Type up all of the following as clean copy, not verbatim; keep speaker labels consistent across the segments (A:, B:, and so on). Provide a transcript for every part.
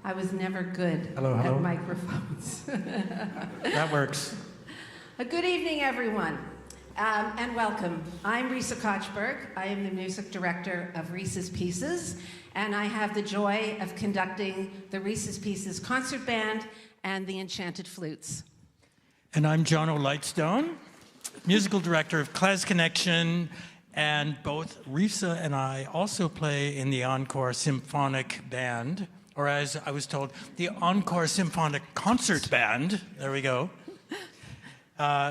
A: I was never good at microphones.
B: That works.
A: A good evening, everyone, and welcome. I'm Resa Kochberg. I am the music director of Resa's Pieces, and I have the joy of conducting the Resa's Pieces Concert Band and the Enchanted Flutes.
B: And I'm John O'Lightstone, musical director of KlezKonnection, and both Resa and I also play in the Encore Symphonic Band, or as I was told, the Encore Symphonic Concert Band. There we go.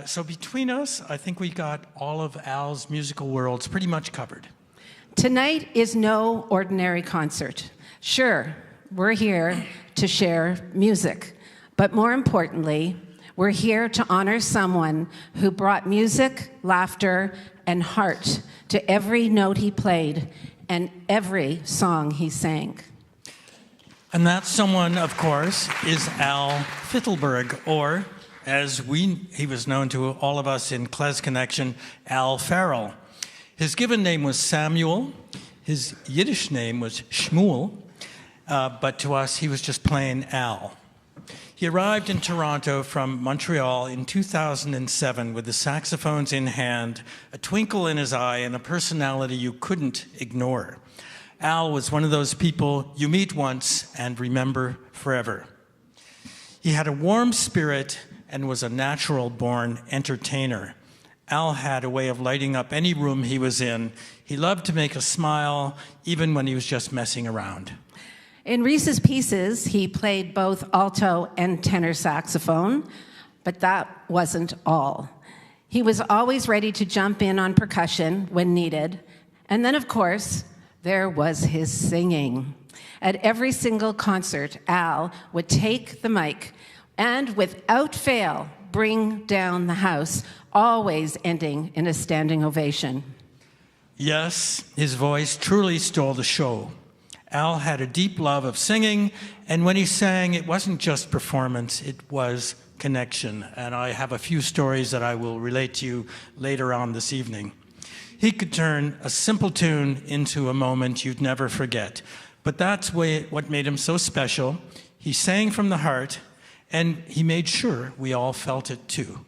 B: So between us, I think we got all of Al's musical worlds pretty much covered.
A: Tonight is no ordinary concert. Sure, we're here to share music, but more importantly, we're here to honor someone who brought music, laughter, and heart to every note he played and every song he sang.
B: And that someone, of course, is Al Fitleberg, or as he was known to all of us in KlezKonnection, Al Farrell. His given name was Samuel. His Yiddish name was Shmuel, but to us, he was just plain Al. He arrived in Toronto from Montreal in 2007 with the saxophones in hand, a twinkle in his eye, and a personality you couldn't ignore. Al was one of those people you meet once and remember forever. He had a warm spirit and was a natural-born entertainer. Al had a way of lighting up any room he was in. He loved to make us smile, even when he was just messing around.
A: In Resa's Pieces, he played both alto and tenor saxophone, but that wasn't all. He was always ready to jump in on percussion when needed. And then, of course, there was his singing. At every single concert, Al would take the mic and, without fail, bring down the house, always ending in a standing ovation.
B: Yes, his voice truly stole the show. Al had a deep love of singing, and when he sang, it wasn't just performance, it was connection. And I have a few stories that I will relate to you later on this evening. He could turn a simple tune into a moment you'd never forget. But that's what made him so special. He sang from the heart, and he made sure we all felt it too.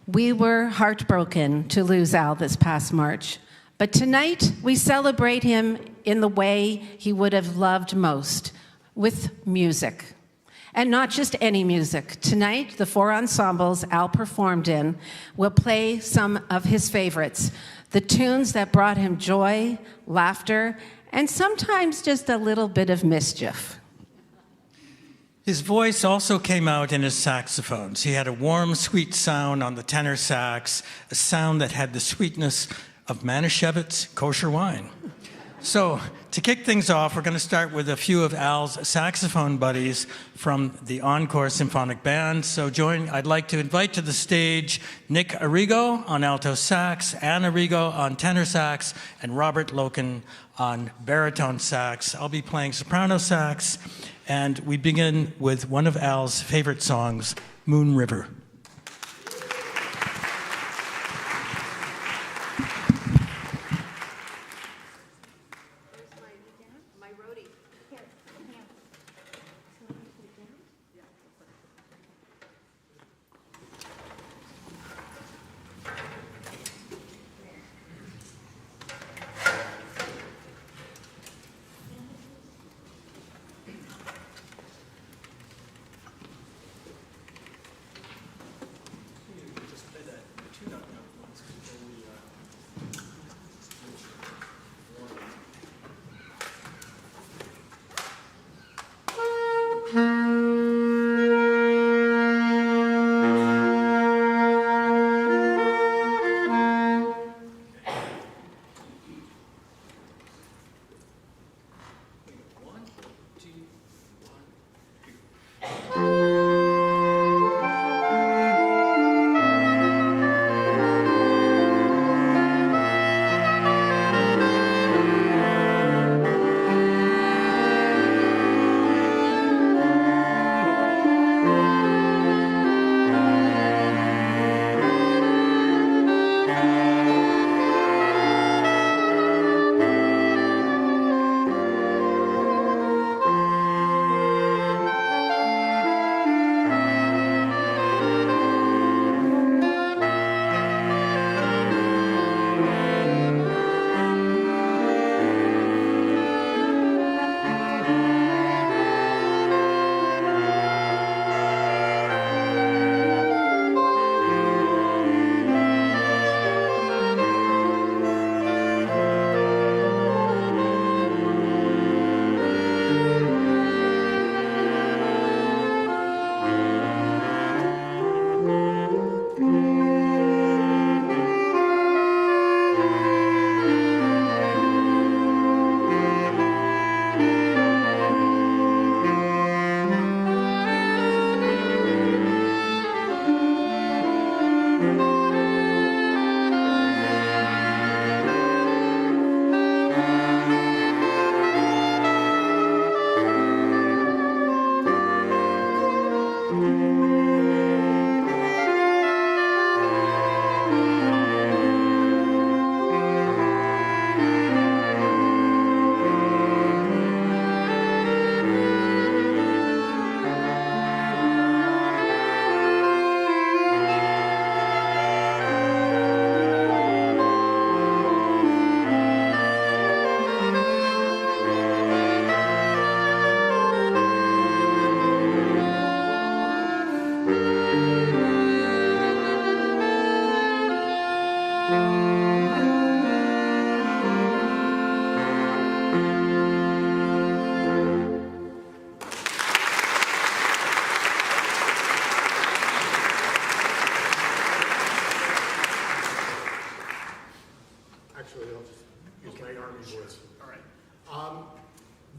A: We were heartbroken to lose Al this past March. But tonight, we celebrate him in the way he would have loved most, with music. And not just any music. Tonight, the 4 ensembles Al performed in will play some of his favorites, the tunes that brought him joy, laughter, and sometimes just a little bit of mischief.
B: His voice also came out in his saxophones. He had a warm, sweet sound on the tenor sax, a sound that had the sweetness of Manischewitz kosher wine. So, to kick things off, we're going to start with a few of Al's saxophone buddies from the Encore Symphonic Band. So I'd like to invite to the stage Nick Arrigo on alto sax, Anne Arrigo on tenor sax, and Robert Loken on baritone sax. I'll be playing soprano sax, and we begin with one of Al's favorite songs, Moon River.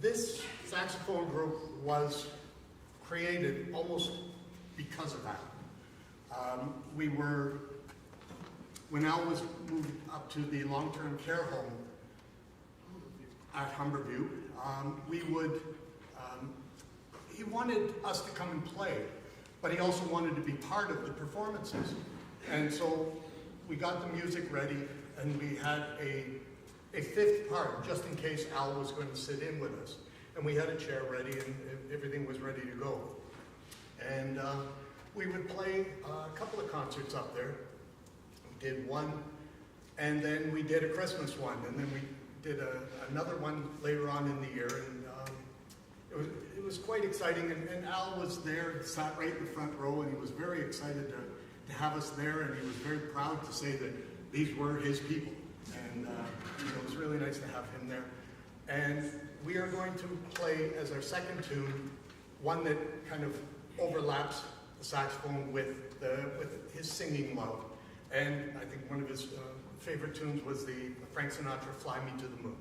C: This saxophone group was created almost because of that. When Al was moved up to the long-term care home at Humberview, he wanted us to come and play, but he also wanted to be part of the performances. And so we got the music ready, and we had a fifth part, just in case Al was going to sit in with us. And we had a chair ready, and everything was ready to go. And we would play a couple of concerts up there. We did one, and then we did a Christmas one, and then we did another one later on in the year. And it was quite exciting, and Al was there, sat right in the front row, and he was very excited to have us there, and he was very proud to say that these were his people. And it was really nice to have him there. And we are going to play as our second tune, one that kind of overlaps the saxophone with his singing love. And I think one of his favorite tunes was the Frank Sinatra, Fly Me to the Moon.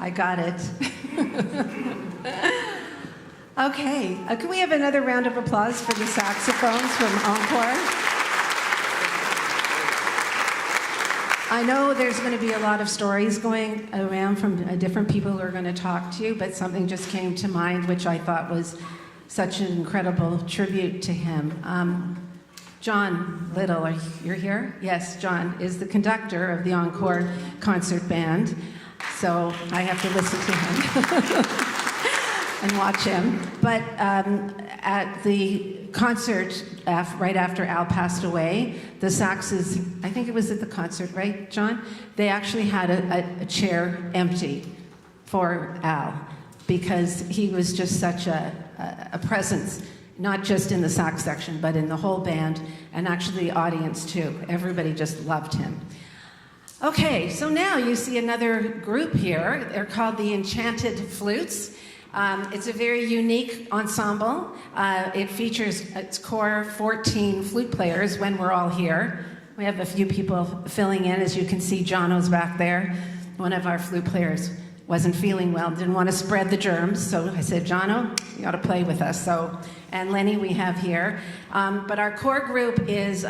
A: I got it. Okay, can we have another round of applause for the saxophones from Encore? I know there's going to be a lot of stories going around from different people who are going to talk to you, but something just came to mind which I thought was such an incredible tribute to him. John Little, you're here? Yes, John is the conductor of the Encore Concert Band, so I have to listen to him and watch him. But at the concert right after Al passed away, the saxes, I think it was at the concert, right, John? They actually had a chair empty for Al because he was just such a presence, not just in the sax section, but in the whole band, and actually the audience too. Everybody just loved him. Okay, so now you see another group here. They're called the Enchanted Flutes. It's a very unique ensemble. It features its core 14 flute players when we're all here. We have a few people filling in. As you can see, Jono's back there. One of our flute players wasn't feeling well, didn't want to spread the germs, so I said, Jono, you got to play with us. So, and Lenny we have here. But our core group is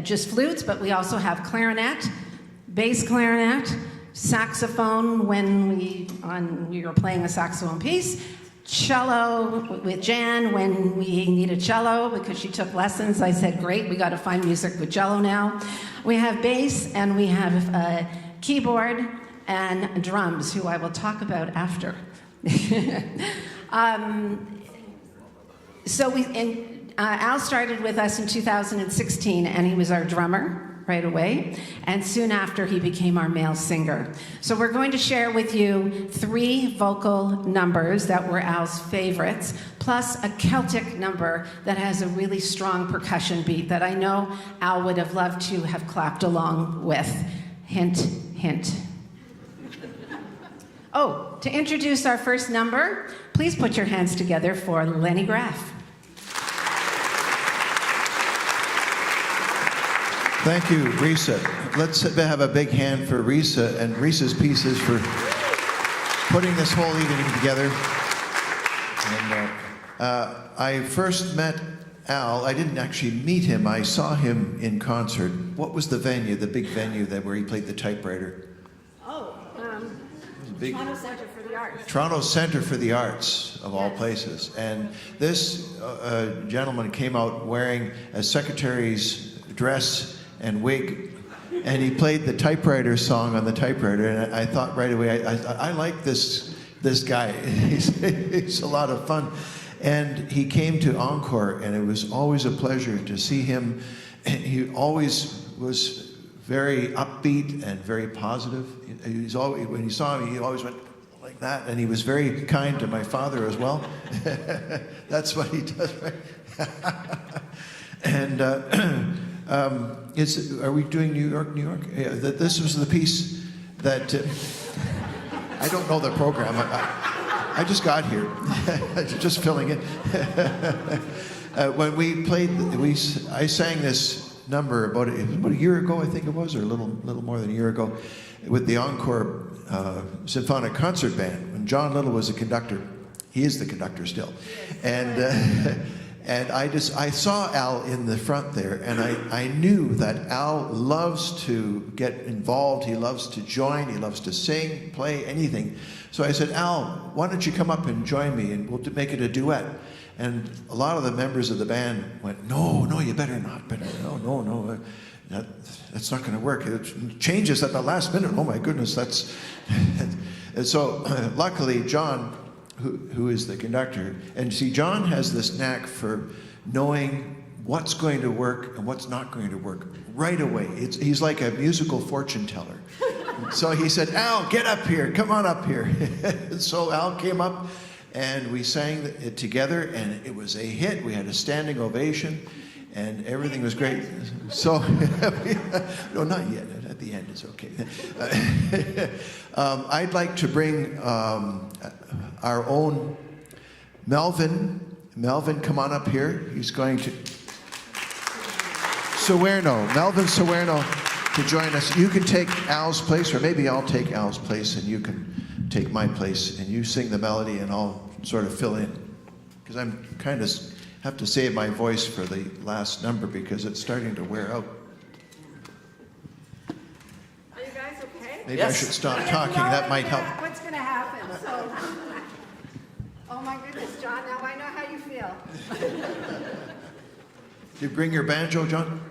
A: just flutes, but we also have clarinet, bass clarinet, saxophone when we were playing a saxophone piece, cello with Jan when we needed cello because she took lessons. I said, great, we got to find music with cello now. We have bass and we have keyboard and drums, who I will talk about after. Al started with us in 2016 and he was our drummer right away, and soon after he became our male singer. So we're going to share with you 3 vocal numbers that were Al's favorites, plus a Celtic number that has a really strong percussion beat that I know Al would have loved to have clapped along with. Hint, hint. Oh, to introduce our first number, please put your hands together for Lenny Graff.
D: Thank you, Resa. Let's have a big hand for Resa and Resa's pieces for putting this whole evening together. And I first met Al. I didn't actually meet him. I saw him in concert. What was the venue, the big venue where he played the typewriter?
A: Toronto Centre for the Arts.
D: Toronto Centre for the Arts, of all places. And this gentleman came out wearing a secretary's dress and wig, and he played the typewriter song on the typewriter, and I thought right away, I like this guy. He's a lot of fun. And he came to Encore, and it was always a pleasure to see him. He always was very upbeat and very positive. He's always, when he saw me, he always went like that, and he was very kind to my father as well. That's what he does, right? And are we doing New York, New York? Yeah, this was the piece that, I don't know the program. I just got here, just filling in. When we played, I sang this number about a year ago, I think it was, or a little more than a year ago, with the Encore Symphonic Concert Band, when John Little was a conductor. He is the conductor still. And I saw Al in the front there, and I knew that Al loves to get involved, he loves to join, he loves to sing, play, anything. So I said, Al, why don't you come up and join me, and we'll make it a duet. And a lot of the members of the band went, no, you better not, no, that's not going to work. It changes at the last minute. Oh my goodness, that's... And so luckily, John, who is the conductor, and see, John has this knack for knowing what's going to work and what's not going to work right away. He's like a musical fortune teller. So he said, Al, get up here, come on up here. So Al came up and we sang it together, and it was a hit. We had a standing ovation and everything was great. So, no, not yet. At the end, it's okay. I'd like to bring our own Melvin. Melvin, come on up here. He's going to... Sawerno. Melvin Sawerno to join us. You can take Al's place, or maybe I'll take Al's place and you can take my place, and you sing the melody and I'll sort of fill in. Because I'm kind of have to save my voice for the last number because it's starting to wear out.
A: Are you guys okay?
D: Maybe I should stop talking, that might help.
A: What's going to happen? So, oh my goodness, John, now I know how you feel.
D: Did you bring your banjo, John?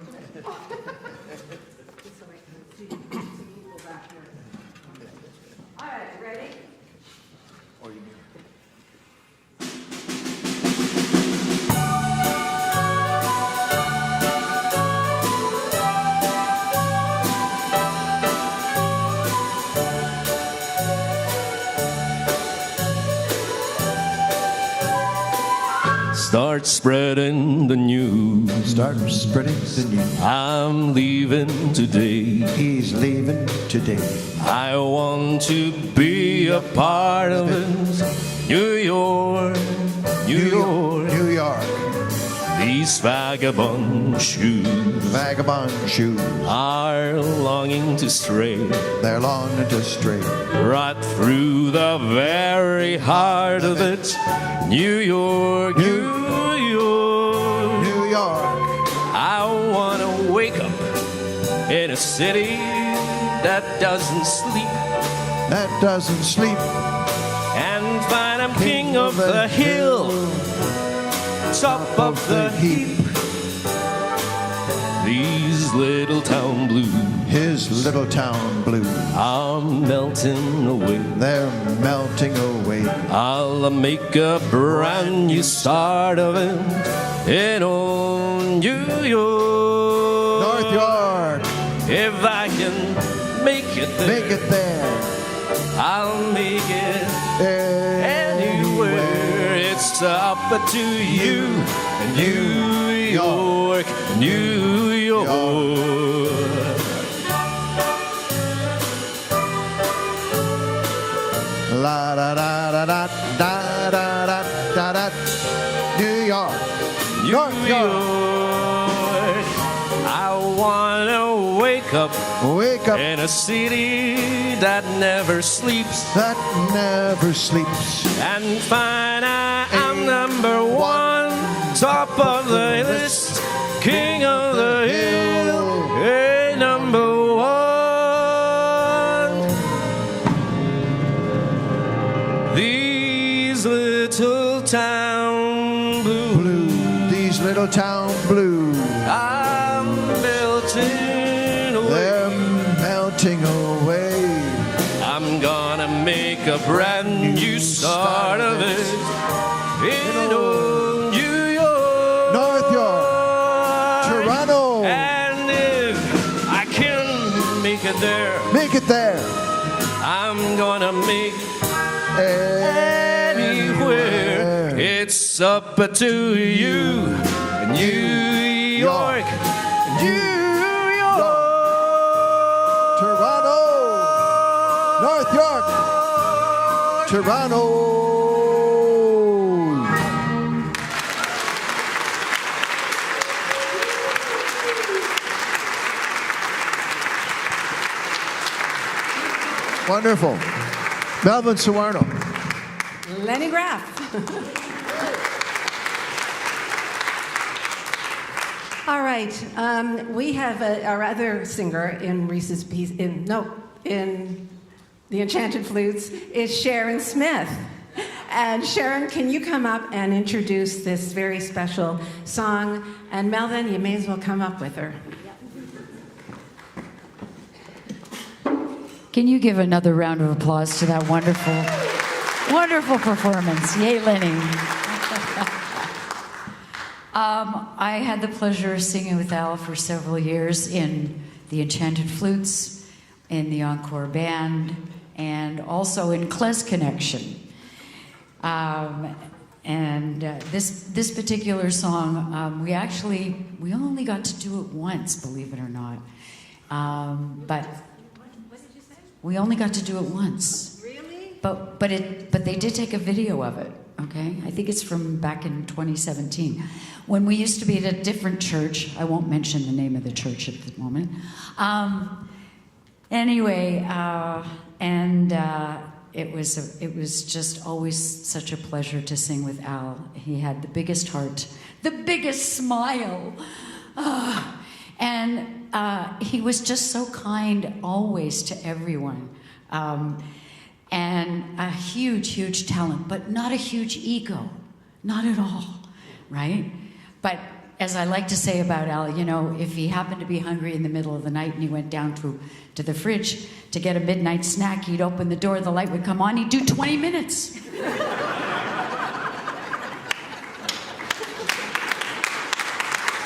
A: All right, ready?
E: Start spreading the news.
D: Start spreading the news.
E: I'm leaving today.
D: He's leaving today.
E: I want to be a part of it. New York, New York.
D: New York.
E: These vagabond shoes
D: Vagabond shoes.
E: are longing to stray
D: They're longing to stray.
E: right through the very heart of it. New York, New York.
D: New York.
E: I wanna wake up in a city that doesn't sleep
D: That doesn't sleep.
E: and find I'm king of the hill, top of the heap. These little town blues
D: His little town blue.
E: are melting away.
D: They're melting away.
E: I'll make a brand new start of it in old New York.
D: North York.
E: If I can make it there,
D: Make it there.
E: I'll make it anywhere. It's up to you, New York, New York.
D: La da da da da da da da da da. New York. North
E: New
D: York.
E: York. I wanna wake up
D: Wake up.
E: in a city that never sleeps
D: That never sleeps.
E: and find I am number one, top of the list, king of the hill, hey, number one. These little town blues,
D: Blue. These little town blue.
E: I'm melting away.
D: They're melting away.
E: I'm gonna make a brand new start of it in old New York,
D: North York. Toronto.
E: And if I can make it there,
D: Make it there.
E: I'm gonna make anywhere. It's up to you, New York, New York.
D: Toronto. North York. Toronto. Wonderful. Melvin Sawarno.
A: Lenny Graff. All right, we have our other singer in Resa's piece, in the Enchanted Flutes, is Sharon Smith. And Sharon, can you come up and introduce this very special song? And Melvin, you may as well come up with her.
F: Can you give another round of applause to that wonderful, wonderful performance? Yay, Lenny. I had the pleasure of singing with Al for several years in the Enchanted Flutes, in the Encore Band, and also in KlezKonnection. This particular song, we only got to do it once, believe it or not. But we only got to do it once.
A: Really?
F: But they did take a video of it. okay? I think it's from back in 2017. When we used to be at a different church, I won't mention the name of the church at the moment. It was just always such a pleasure to sing with Al. He had the biggest heart, the biggest smile. He was just so kind always to everyone. And a huge, huge talent, but not a huge ego. Not at all, right? But as I like to say about Al, you know, if he happened to be hungry in the middle of the night and he went down to the fridge to get a midnight snack, he'd open the door, the light would come on, he'd do 20 minutes.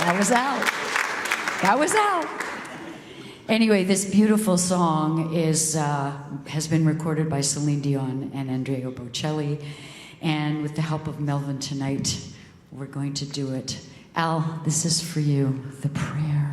F: That was Al. That was Al. Anyway, this beautiful song has been recorded by Celine Dion and Andrea Bocelli, and with the help of Melvin tonight, we're going to do it. Al, this is for you, The Prayer.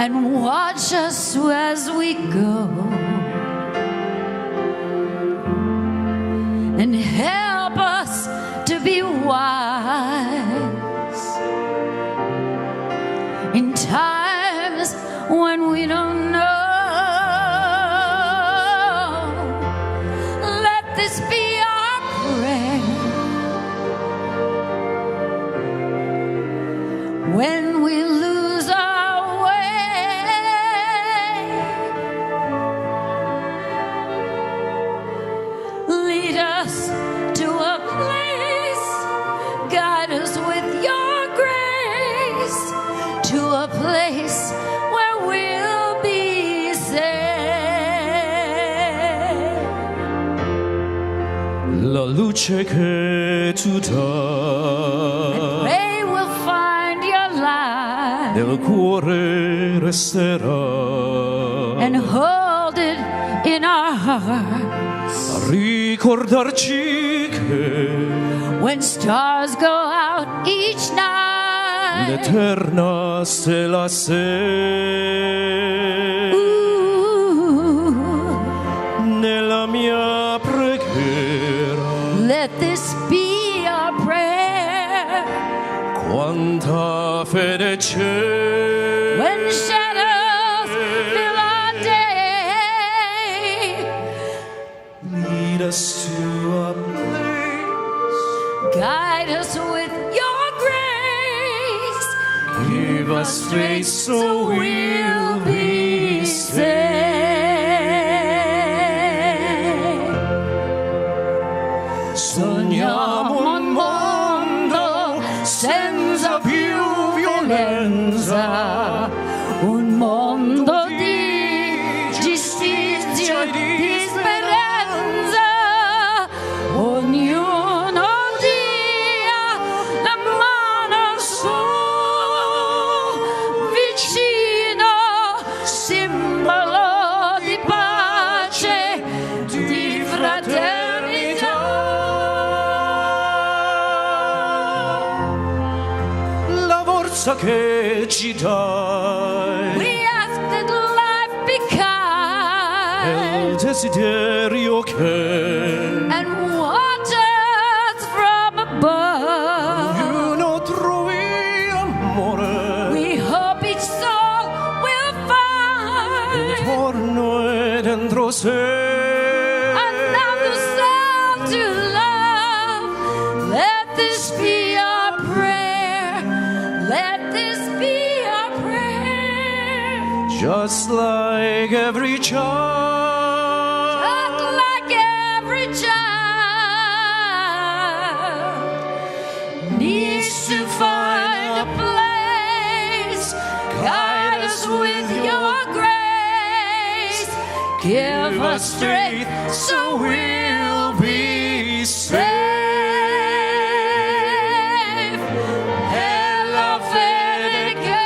F: And watch us as we go, and help us to be wise in times when we don't know. Let this be our prayer when we lose our way. Lead us to a place, guide us with your grace, to a place where we'll be safe.
E: La luce che tu dai
F: Pray we'll find your light
E: nel cuore resterà,
F: and hold it in our hearts.
E: a ricordarci che
F: When stars go out each night,
E: l'eterna stella sei.
F: ooh,
E: Nella mia preghiera
F: let this be our prayer.
E: quanta fede c'è.
F: When shadows fill our day,
E: Lead us to a place,
F: guide us with your grace.
E: give us faith so we'll be saved. Sogniamo un mondo senza più violenza,
F: un mondo di giustizia e di speranza. Ognuno dia la mano su, vicino, simbolo di pace, di fraternità.
E: la forza che ci dai,
F: We ask that life be kind
E: il desiderio che
F: and waters from above.
E: ognuno trovi amore
F: We hope each soul will find
E: intorno e dentro sé.
F: another soul to love. Let this be our prayer. Let this be our prayer.
E: Just like every child,
F: Just like every child needs to find a place, guide us with your grace, Give us strength so we'll be safe. Hela färdike,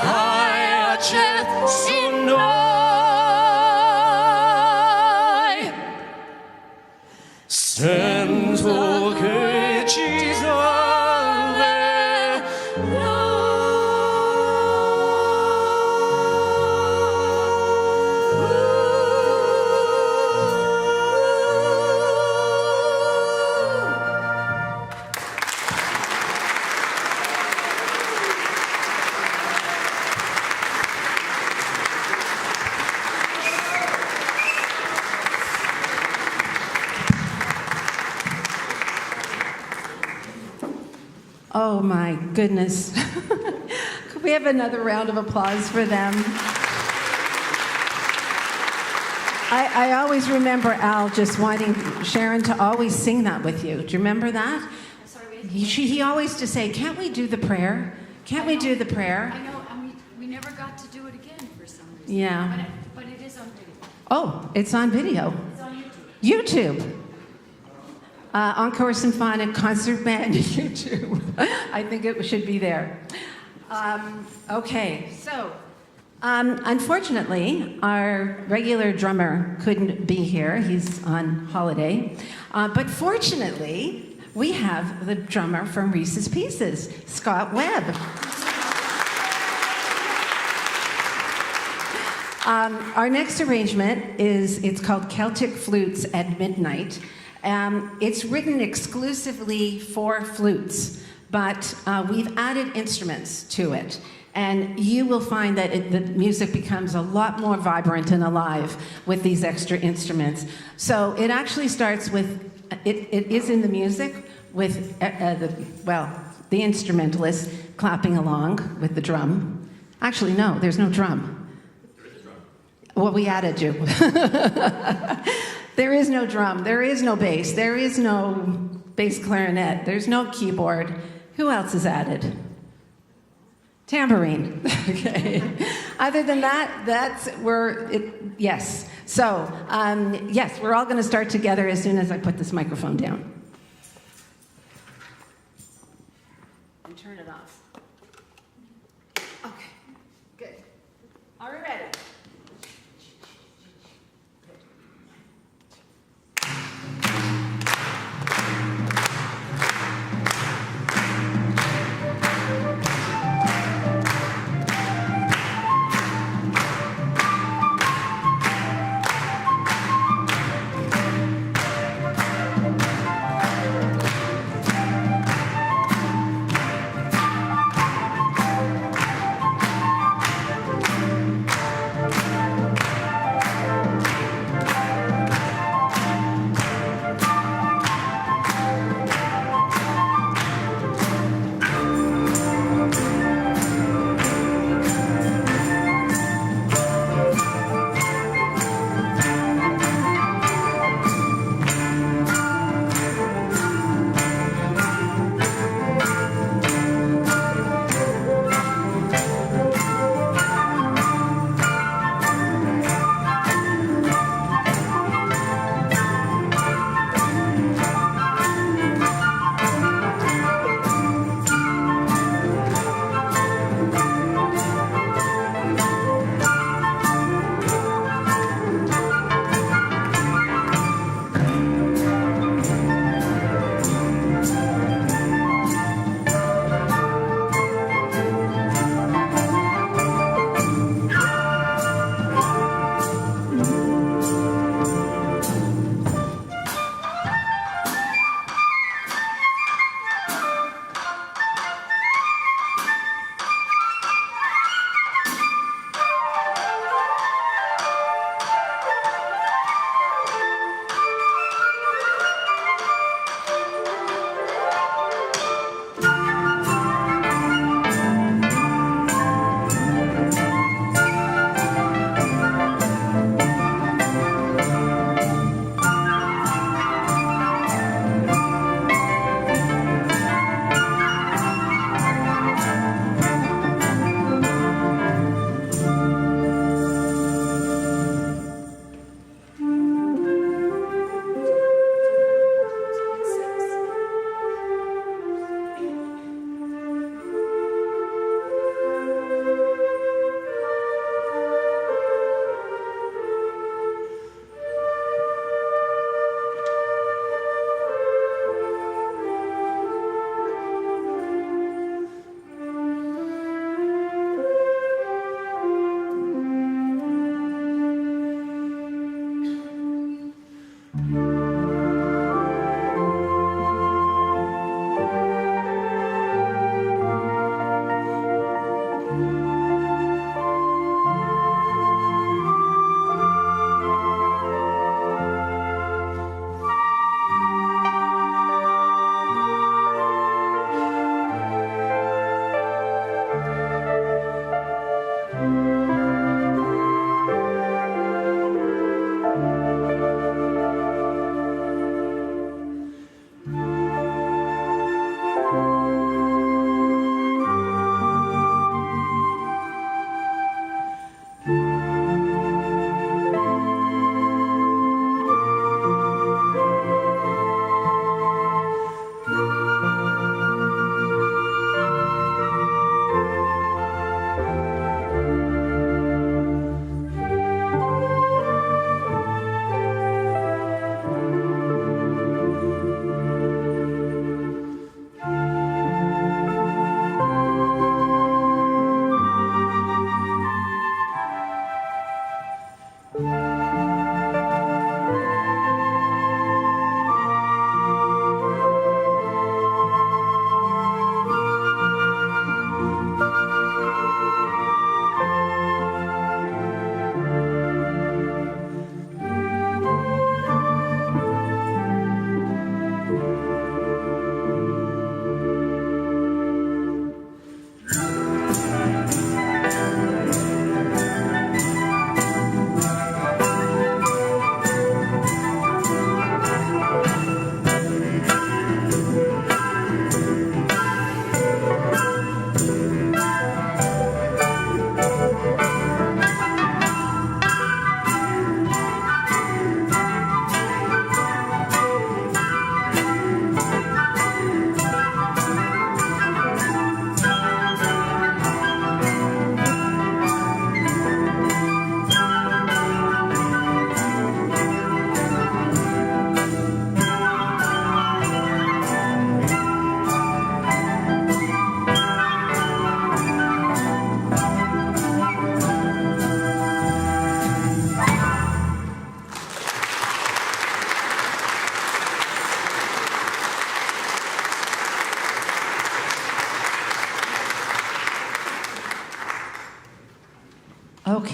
F: haja sinoi. Send folket Jesus.
A: Oh my goodness. Could we have another round of applause for them? I always remember Al just wanting Sharon to always sing that with you. Do you remember that? He always to say, can't we do the prayer? Can't we do the prayer?
F: I know, and we never got to do it again for some reason.
A: Yeah.
F: But it is on video.
A: Oh, it's on video.
F: It's on YouTube.
A: YouTube. Encore Symphonic Concert Band, YouTube. I think it should be there. Okay, so unfortunately, our regular drummer couldn't be here. He's on holiday. But fortunately, we have the drummer from Reese's Pieces, Scott Webb. Our next arrangement it's called Celtic Flutes at Midnight. It's written exclusively for flutes, but we've added instruments to it. And you will find that the music becomes a lot more vibrant and alive with these extra instruments. So it actually starts with, it is in the music with, the instrumentalist clapping along with the drum. Actually, no, there's no drum. There is a drum. Well, we added you. There is no drum, there is no bass, there is no bass clarinet, there's no keyboard. Who else is added? Tambourine. Okay. Other than that, yes. So, yes, we're all going to start together as soon as I put this microphone down. And turn it off. Okay, good. Are we ready?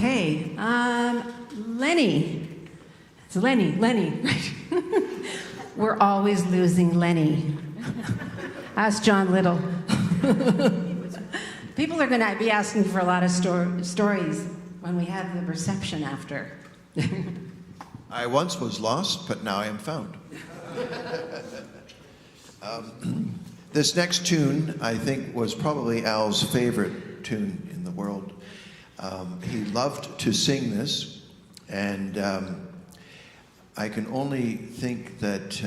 A: Okay, Lenny. It's Lenny, right? We're always losing Lenny. Ask John Little. People are going to be asking for a lot of stories when we have the reception after.
D: I once was lost, but now I am found. This next tune, I think, was probably Al's favorite tune in the world. He loved to sing this, and I can only think that...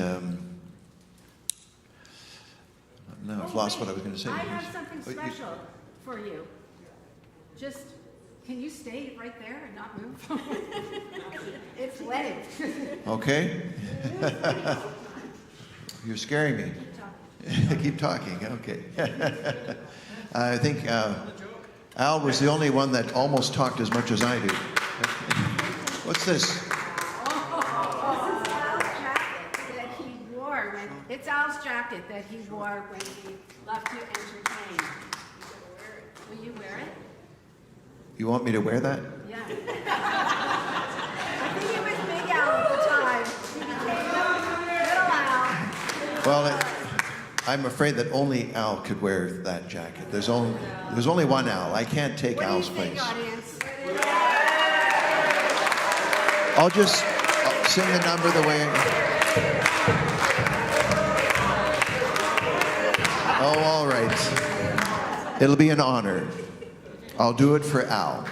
D: no, I've lost what I was going to say.
A: I have something special for you. Just, can you stay right there and not move? It's Lenny.
D: Okay. You're scaring me. Keep talking. Okay. I think Al was the only one that almost talked as much as I do. What's this?
A: It's Al's jacket that he wore when he loved to entertain. Will you wear it?
D: You want me to wear that?
A: Yeah. I think it was Big Al at the time. He became Little Al.
D: Well, I'm afraid that only Al could wear that jacket. There's only one Al. I can't take Al's place.
A: Audience?
D: I'll sing the number the way... Oh, all right. It'll be an honor. I'll do it for Al.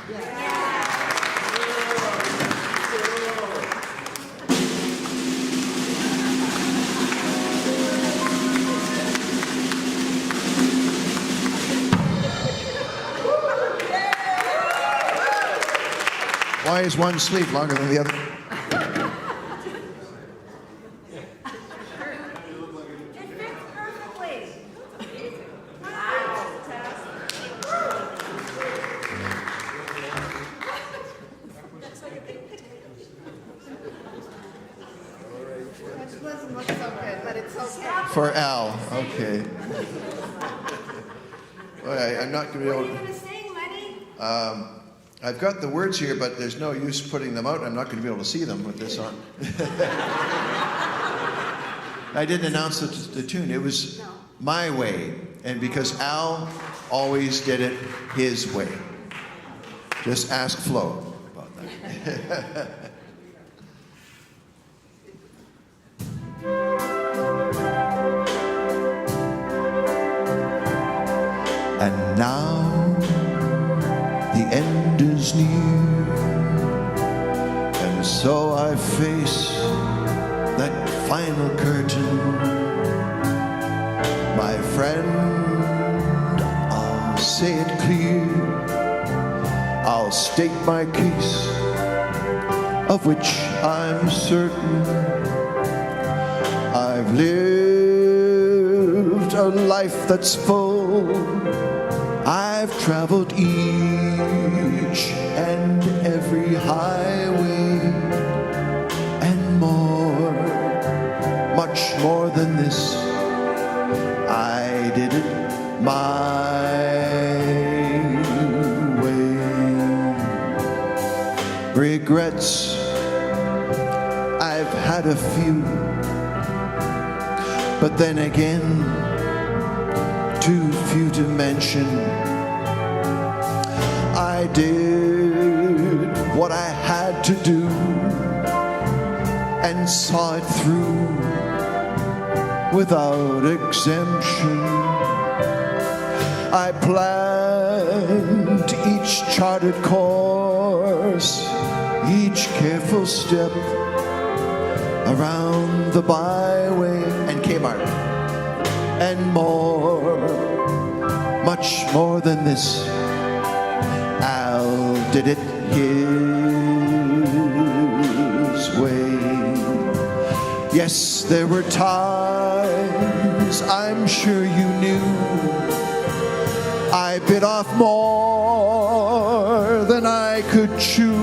D: Why is one sleeve longer than the other? For Al, okay. Well, I'm not going to be able to...
A: What are you going to sing, Lenny?
D: I've got the words here, but there's no use putting them out. I'm not going to be able to see them with this on. I didn't announce the tune. It was My Way. And because Al always did it his way. Just ask Flo about that. And now the end is near, and so I face that final curtain. My friend, I'll say it clear, I'll state my case, of which I'm certain. I've lived a life that's full. I've traveled each and every highway and more, much more than this. I did it my way. Regrets, I've had a few, but then again, too few to mention. I did what I had to do and saw it through without exemption. I planned each charted course, each careful step around the byway and Kmart and more, much more than this. Al did it his way. Yes, there were times, I'm sure you knew, I bit off more than I could chew.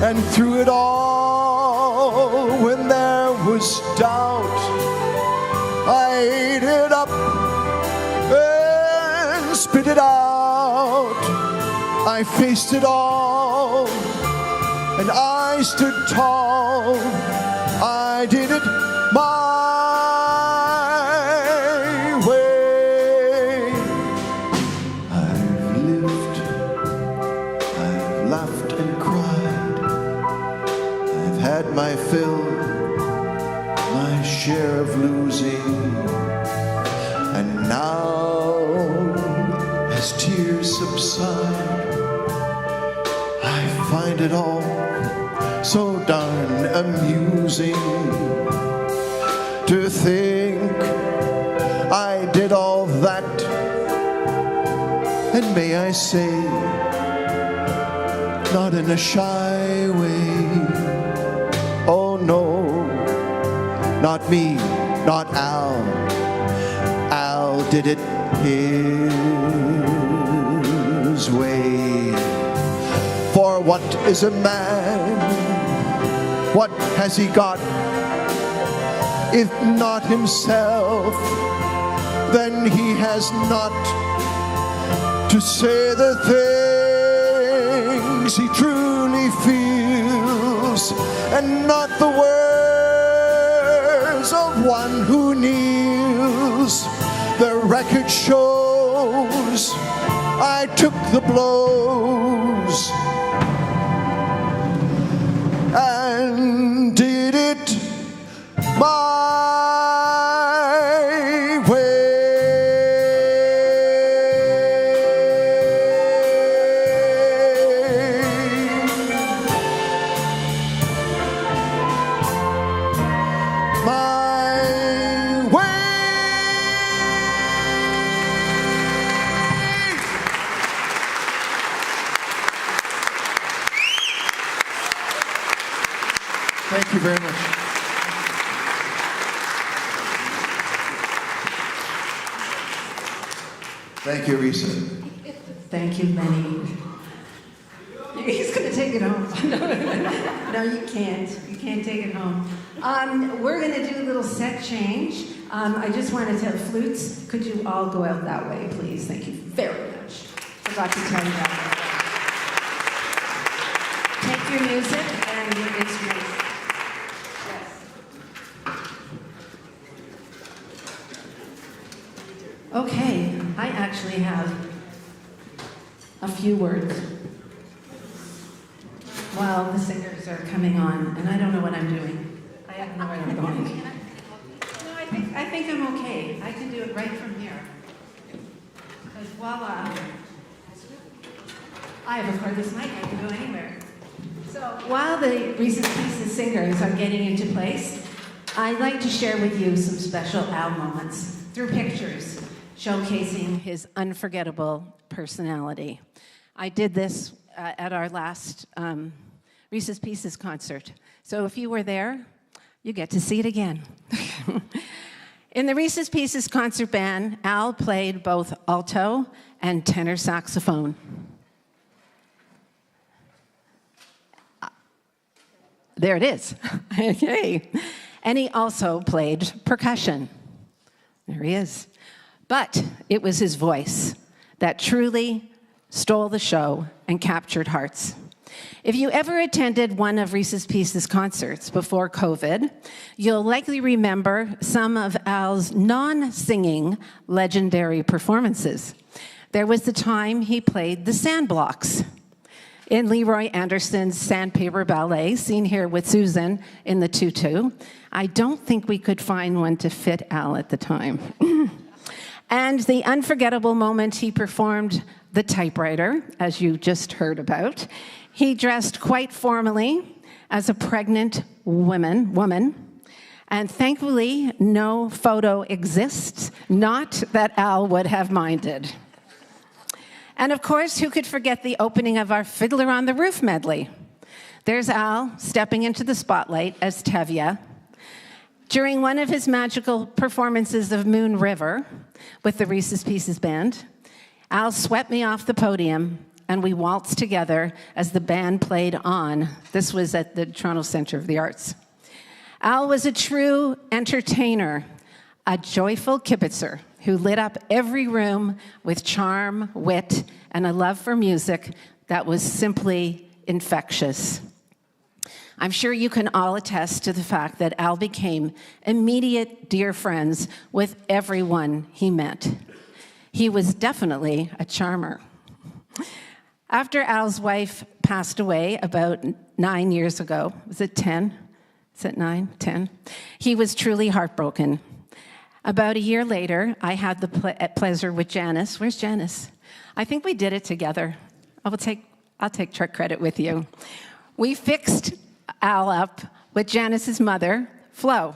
D: And through it all, when there was doubt, I ate it up and spit it out. I faced it all, and I stood tall. I did it my way. I've lived, I've laughed and cried. I've had my fill, my share of losing. And now, as tears subside, I find it all so darn amusing to think I did all that. And may I say, not in a shy way. Oh no, not me, not Al. Al did it his way. For what is a man? What has he got? If not himself, then he has not to say the things he truly feels, and not the words of one who kneels. The record shows I took the blows and did it my way. My way. Thank you very much. Thank you, Resa.
A: Thank you, Lenny. He's going to take it home. No, you can't. You can't take it home. We're going to do a little set change. I just want to tell flutes, could you all go out that way, please? Thank you very much. Forgot to tell you that. Take your music and your instruments. Yes. Okay, I actually have a few words while the singers are coming on, and I don't know what I'm doing. I don't know where I'm going. No, I think I'm okay. I can do it right from here. Because voila, I have a cordless mic. I can go anywhere. So while the Reese's Pieces singers are getting into place, I'd like to share with you some special Al moments through pictures showcasing his unforgettable personality. I did this at our last Reese's Pieces concert. So if you were there, you get to see it again. In the Reese's Pieces Concert Band, Al played both alto and tenor saxophone. There it is. Okay. And he also played percussion. There he is. But it was his voice that truly stole the show and captured hearts. If you ever attended one of Reese's Pieces concerts before COVID, you'll likely remember some of Al's non-singing legendary performances. There was the time he played the Sandblocks in Leroy Anderson's Sandpaper Ballet, seen here with Susan in the tutu. I don't think we could find one to fit Al at the time. And the unforgettable moment he performed the typewriter, as you just heard about. He dressed quite formally as a pregnant woman, and thankfully no photo exists, not that Al would have minded. And of course, who could forget the opening of our Fiddler on the Roof medley? There's Al stepping into the spotlight as Tevye. During one of his magical performances of Moon River with the Reese's Pieces Band, Al swept me off the podium and we waltzed together as the band played on. This was at the Toronto Centre of the Arts. Al was a true entertainer, a joyful kibitzer, who lit up every room with charm, wit, and a love for music that was simply infectious. I'm sure you can all attest to the fact that Al became immediate dear friends with everyone he met. He was definitely a charmer. After Al's wife passed away about 9 years ago, was it 10? Is it 9, 10? He was truly heartbroken. About a year later, I had the pleasure with Janice. Where's Janice? I think we did it together. I'll take credit with you. We fixed Al up with Janice's mother, Flo.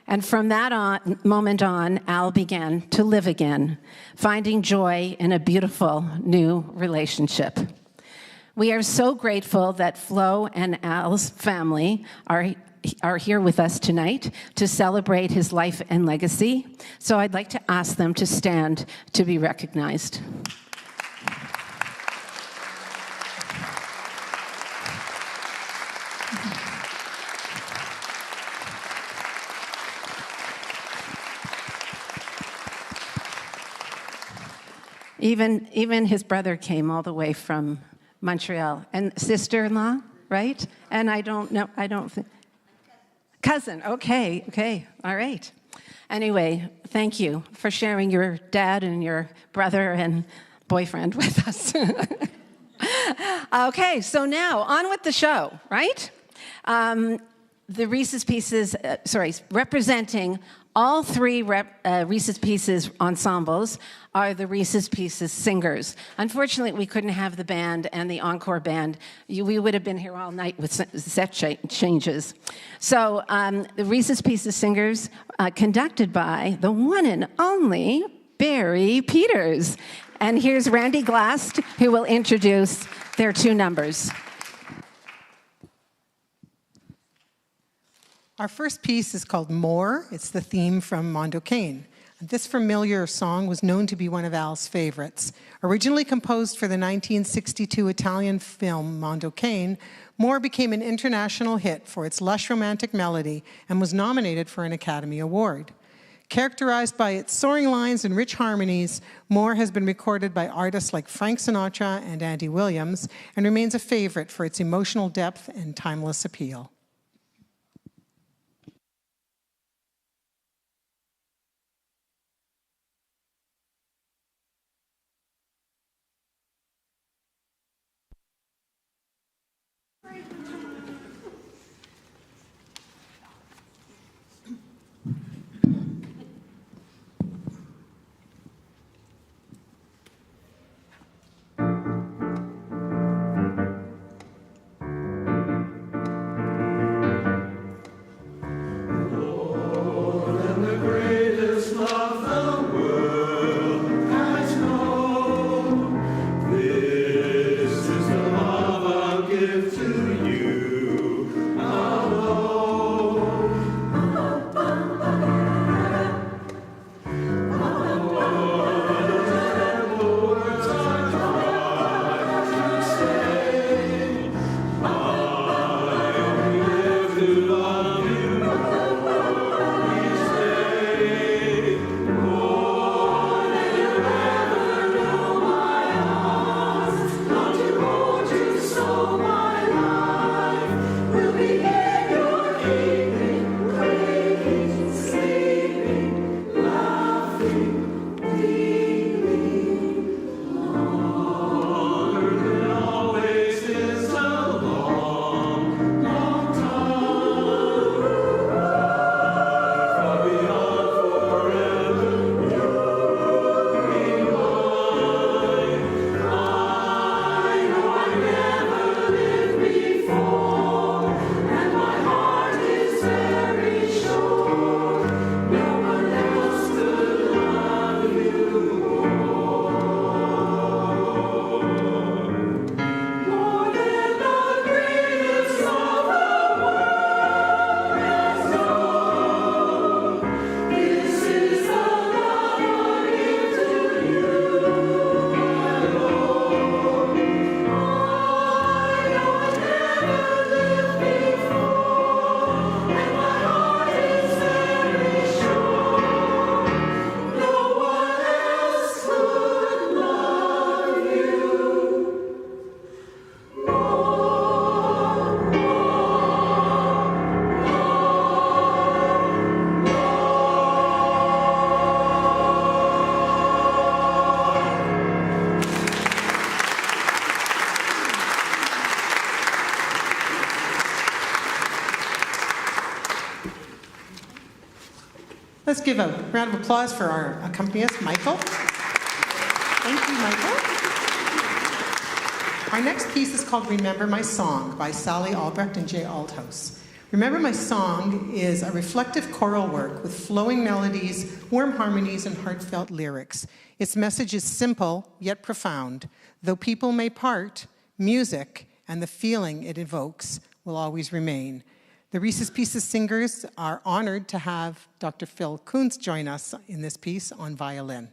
A: And from that moment on, Al began to live again, finding joy in a beautiful new relationship. We are so grateful that Flo and Al's family are here with us tonight to celebrate his life and legacy. So I'd like to ask them to stand to be recognized. Even his brother came all the way from Montreal. And sister-in-law, right? And cousin, okay, all right. Anyway, thank you for sharing your dad and your brother and boyfriend with us. Okay, so now on with the show, right? The Reese's Pieces, representing all three Reese's Pieces ensembles are the Reese's Pieces singers. Unfortunately, we couldn't have the band and the Encore band. We would have been here all night with set changes. So the Reese's Pieces singers, conducted by the one and only Barry Peters. And here's Randy Glast, who will introduce their two numbers.
G: Our first piece is called More. It's the theme from Mondo Cane. This familiar song was known to be one of Al's favorites. Originally composed for the 1962 Italian film Mondo Cane, More became an international hit for its lush romantic melody and was nominated for an Academy Award. Characterized by its soaring lines and rich harmonies, More has been recorded by artists like Frank Sinatra and Andy Williams and remains a favorite for its emotional depth and timeless appeal. Let's give a round of applause for our accompanist, Michael. Thank you, Michael. Our next piece is called Remember My Song by Sally Albrecht and Jay Aldhouse. Remember My Song is a reflective choral work with flowing melodies, warm harmonies, and heartfelt lyrics. Its message is simple yet profound. Though people may part, music and the feeling it evokes will always remain. The Reese's Pieces singers are honored to have Dr. Phil Kuntz join us in this piece on violin.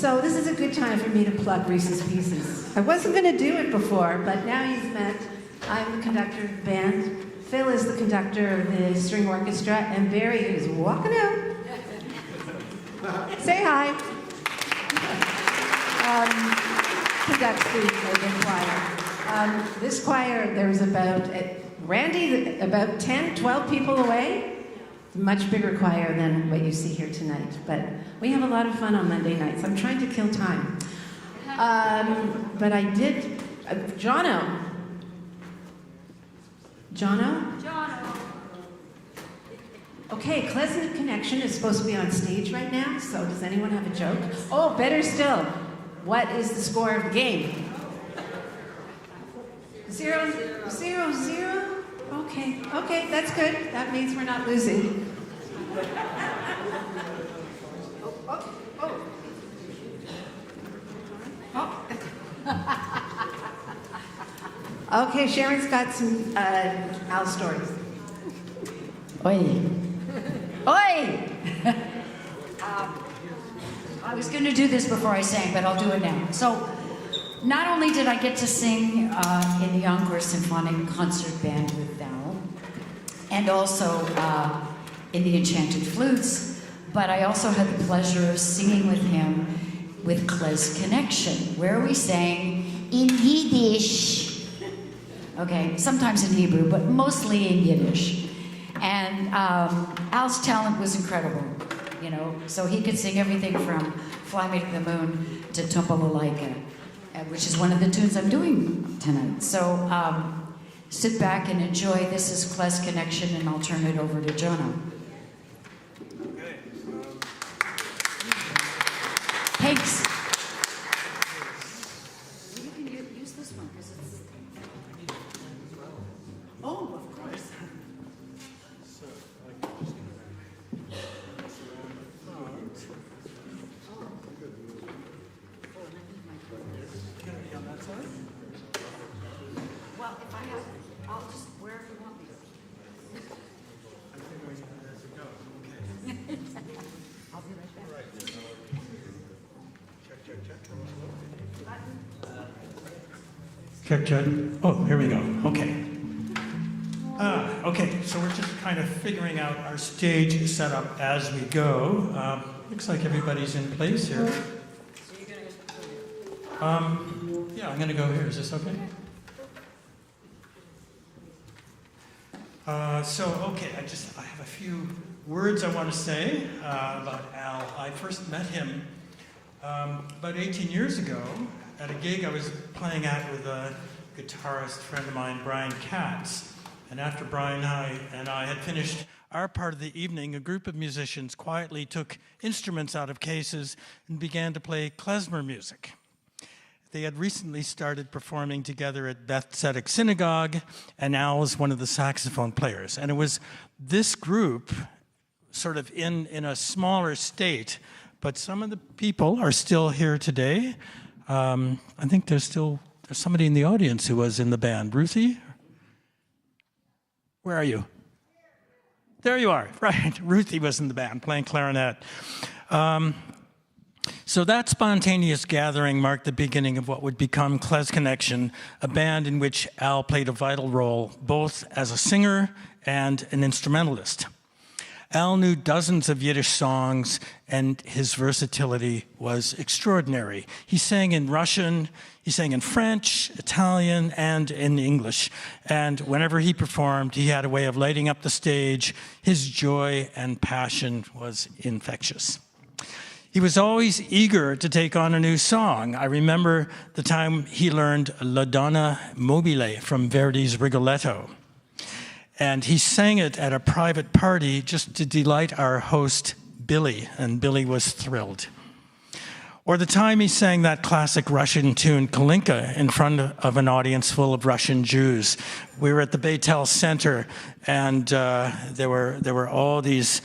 A: So this is a good time for me to plug Reese's Pieces. I wasn't going to do it before, but now he's met. I'm the conductor of the band. Phil is the conductor of the string orchestra, and Barry is walking out. Say hi. Conducts the choir. This choir, there's about, Randy, about 10, 12 people away. It's a much bigger choir than what you see here tonight, but we have a lot of fun on Monday nights. I'm trying to kill time. But I did, Jono. Okay, KlezKonnection is supposed to be on stage right now, so does anyone have a joke? Oh, better still, what is the score of the game? 0-0? Okay, that's good. That means we're not losing. Okay, Sharon's got some Al stories.
F: Oi. I was going to do this before I sang, but I'll do it now. So, not only did I get to sing in the Encore Symphonic Concert Band with Al, and also in the Enchanted Flutes, but I also had the pleasure of singing with him with KlezKonnection, where we sang in Yiddish. Okay, sometimes in Hebrew, but mostly in Yiddish. And Al's talent was incredible, you know, so he could sing everything from Fly Me to the Moon to Topololaika, which is one of the tunes I'm doing tonight. So sit back and enjoy. This is KlezKonnection, and I'll turn it over to Jono.
B: Okay.
F: Thanks. You can use this one because it's... Oh, of course. Well, if I have, I'll just wherever you want me to. I'll be right back.
B: Check. Oh, here we go. Okay. Okay, so we're just kind of figuring out our stage setup as we go. Looks like everybody's in place here. Yeah, I'm going to go here. Is this okay? Okay, I have a few words I want to say about Al. I first met him about 18 years ago at a gig I was playing at with a guitarist friend of mine, Brian Katz. And after Brian and I had finished our part of the evening, a group of musicians quietly took instruments out of cases and began to play klezmer music. They had recently started performing together at Beth Tzedek Synagogue, and Al was one of the saxophone players. And it was this group, sort of in a smaller state, but some of the people are still here today. I think there's somebody in the audience who was in the band. Ruthie? Where are you? There you are, right. Ruthie was in the band, playing clarinet. So that spontaneous gathering marked the beginning of what would become KlezKonnection, a band in which Al played a vital role, both as a singer and an instrumentalist. Al knew dozens of Yiddish songs, and his versatility was extraordinary. He sang in Russian, he sang in French, Italian, and in English. And whenever he performed, he had a way of lighting up the stage. His joy and passion was infectious. He was always eager to take on a new song. I remember the time he learned La Donna Mobile from Verdi's Rigoletto. And he sang it at a private party just to delight our host, Billy, and Billy was thrilled. Or the time he sang that classic Russian tune, Kalinka, in front of an audience full of Russian Jews. We were at the Beitel Center, and there were all these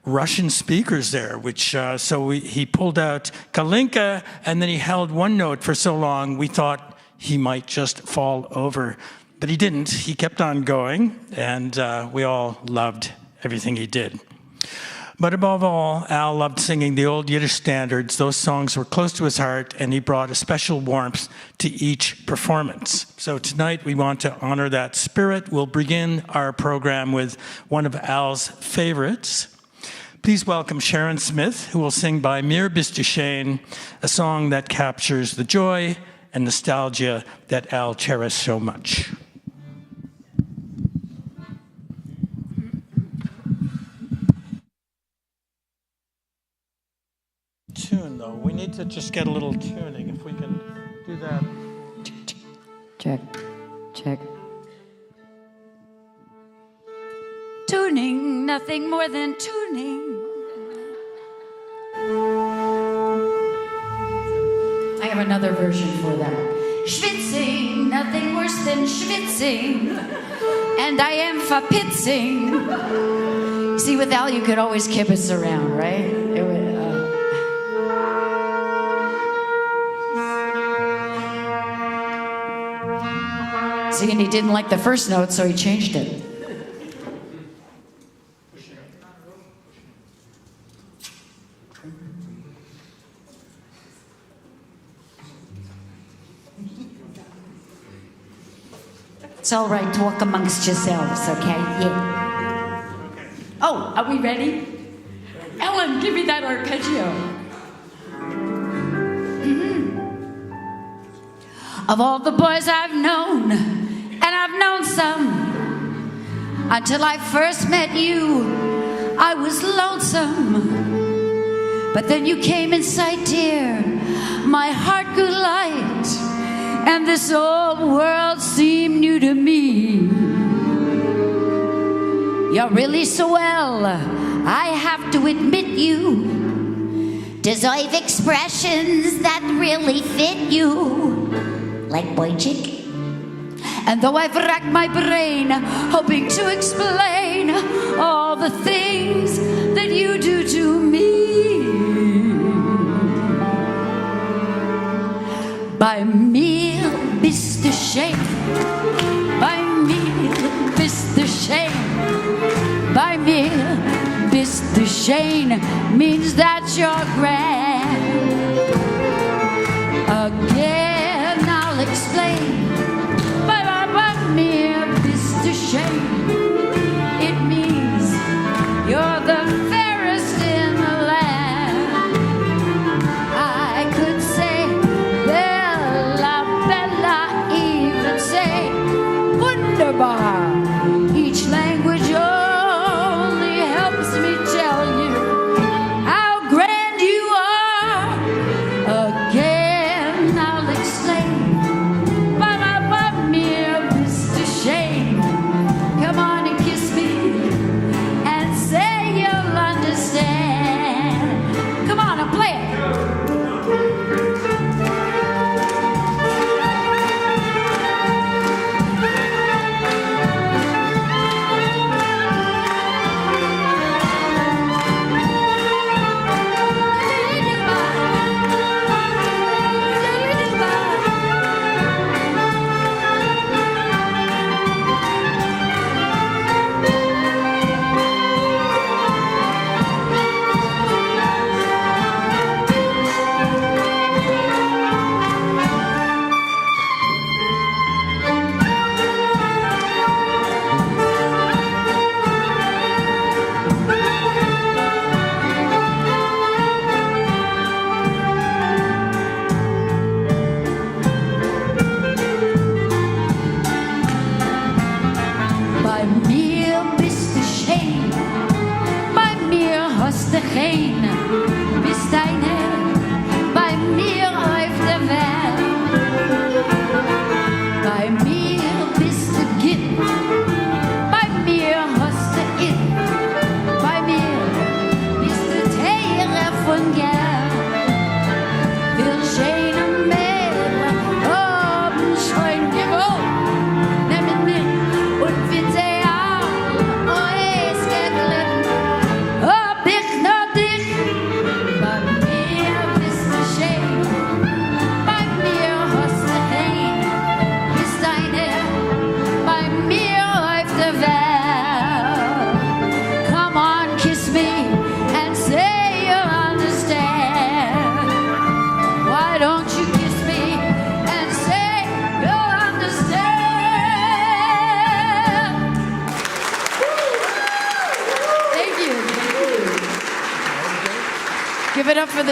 B: Russian speakers there, he pulled out Kalinka, and then he held one note for so long, we thought he might just fall over. But he didn't. He kept on going, and we all loved everything he did. But above all, Al loved singing the old Yiddish standards. Those songs were close to his heart, and he brought a special warmth to each performance. So tonight we want to honor that spirit. We'll begin our program with one of Al's favorites. Please welcome Sharon Smith, who will sing by Mir Bist Du Shane, a song that captures the joy and nostalgia that Al cherished so much. Tune, though. We need to just get a little tuning, if we can do that.
F: Check, check. Tuning, nothing more than tuning. I have another version for that. Schwitzing, nothing worse than schwitzing. And I am verpitzing. See, with Al, you could always kibitz around, right? It would, See, and he didn't like the first note, so he changed it. It's all right, talk amongst yourselves, okay? Yeah. Oh, are we ready? Ellen, give me that arpeggio. Of all the boys I've known, and I've known some, until I first met you, I was lonesome. But then you came in sight, dear, my heart grew light, and this old world seemed new to me. You're really swell, I have to admit you deserve expressions that really fit you. Like boy chick. And though I've racked my brain, hoping to explain all the things that you do to me, bei mir bist du schön, bei mir bist du schön, bei mir bist du schön means that you're grand. Again, I'll explain. By mir bist du schön. It means you're the fairest in the land. I could say Bella, Bella, even say wunderbar. Each language only helps me tell you how grand you are. Again, I'll explain. Mr. Shane, come on and kiss me and say you'll understand. Come on and play it.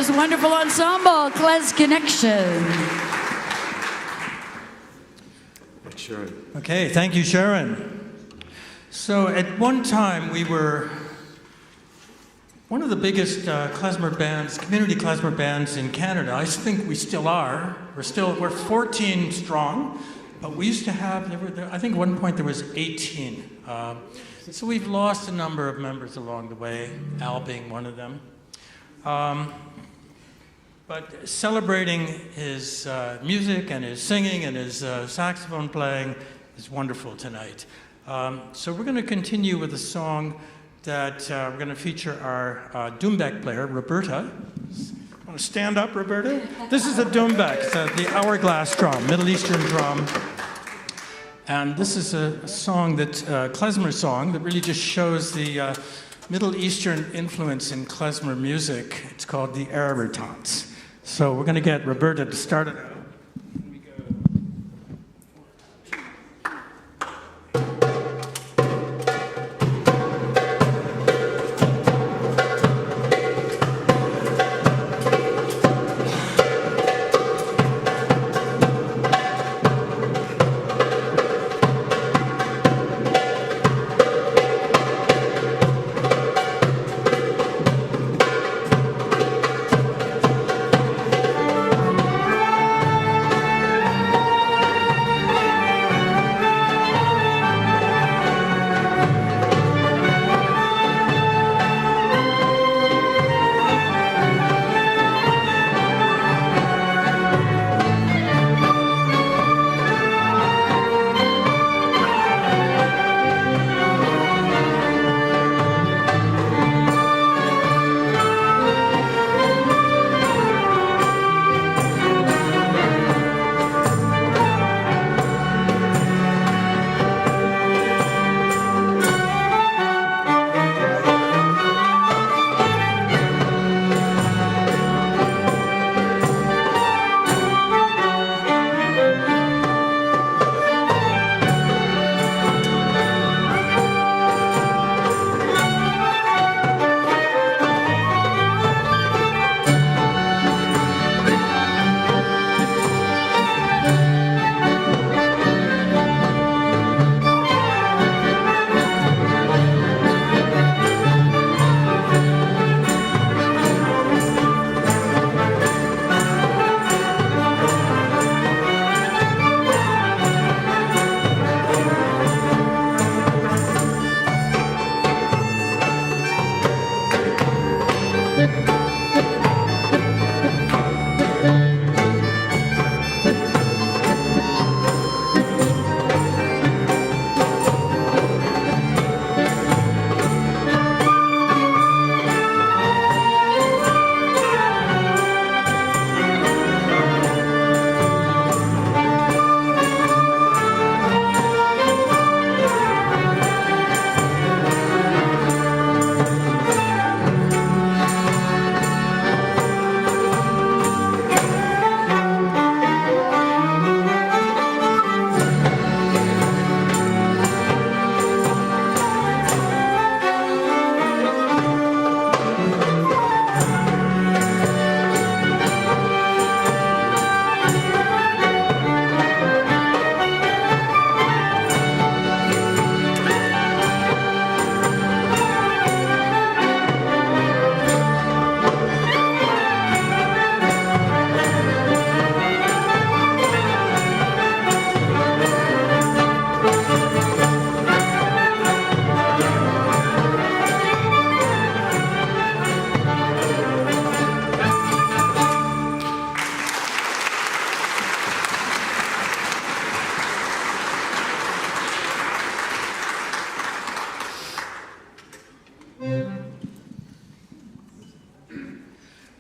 F: this wonderful ensemble, KlezKonnection.
E: Sharon.
B: Okay, thank you, Sharon. So at one time we were one of the biggest klezmer bands, community klezmer bands in Canada. I think we still are. We're 14 strong, but we used to have, I think at one point there was 18. So we've lost a number of members along the way, Al being one of them. But celebrating his music and his singing and his saxophone playing is wonderful tonight. So we're going to continue with a song that we're going to feature our doumbek player, Roberta. Want to stand up, Roberta? This is a doumbek, it's the hourglass drum, Middle Eastern drum. And this is a song that, klezmer song, that really just shows the Middle Eastern influence in klezmer music. It's called the Arabertants. So we're going to get Roberta to start it out.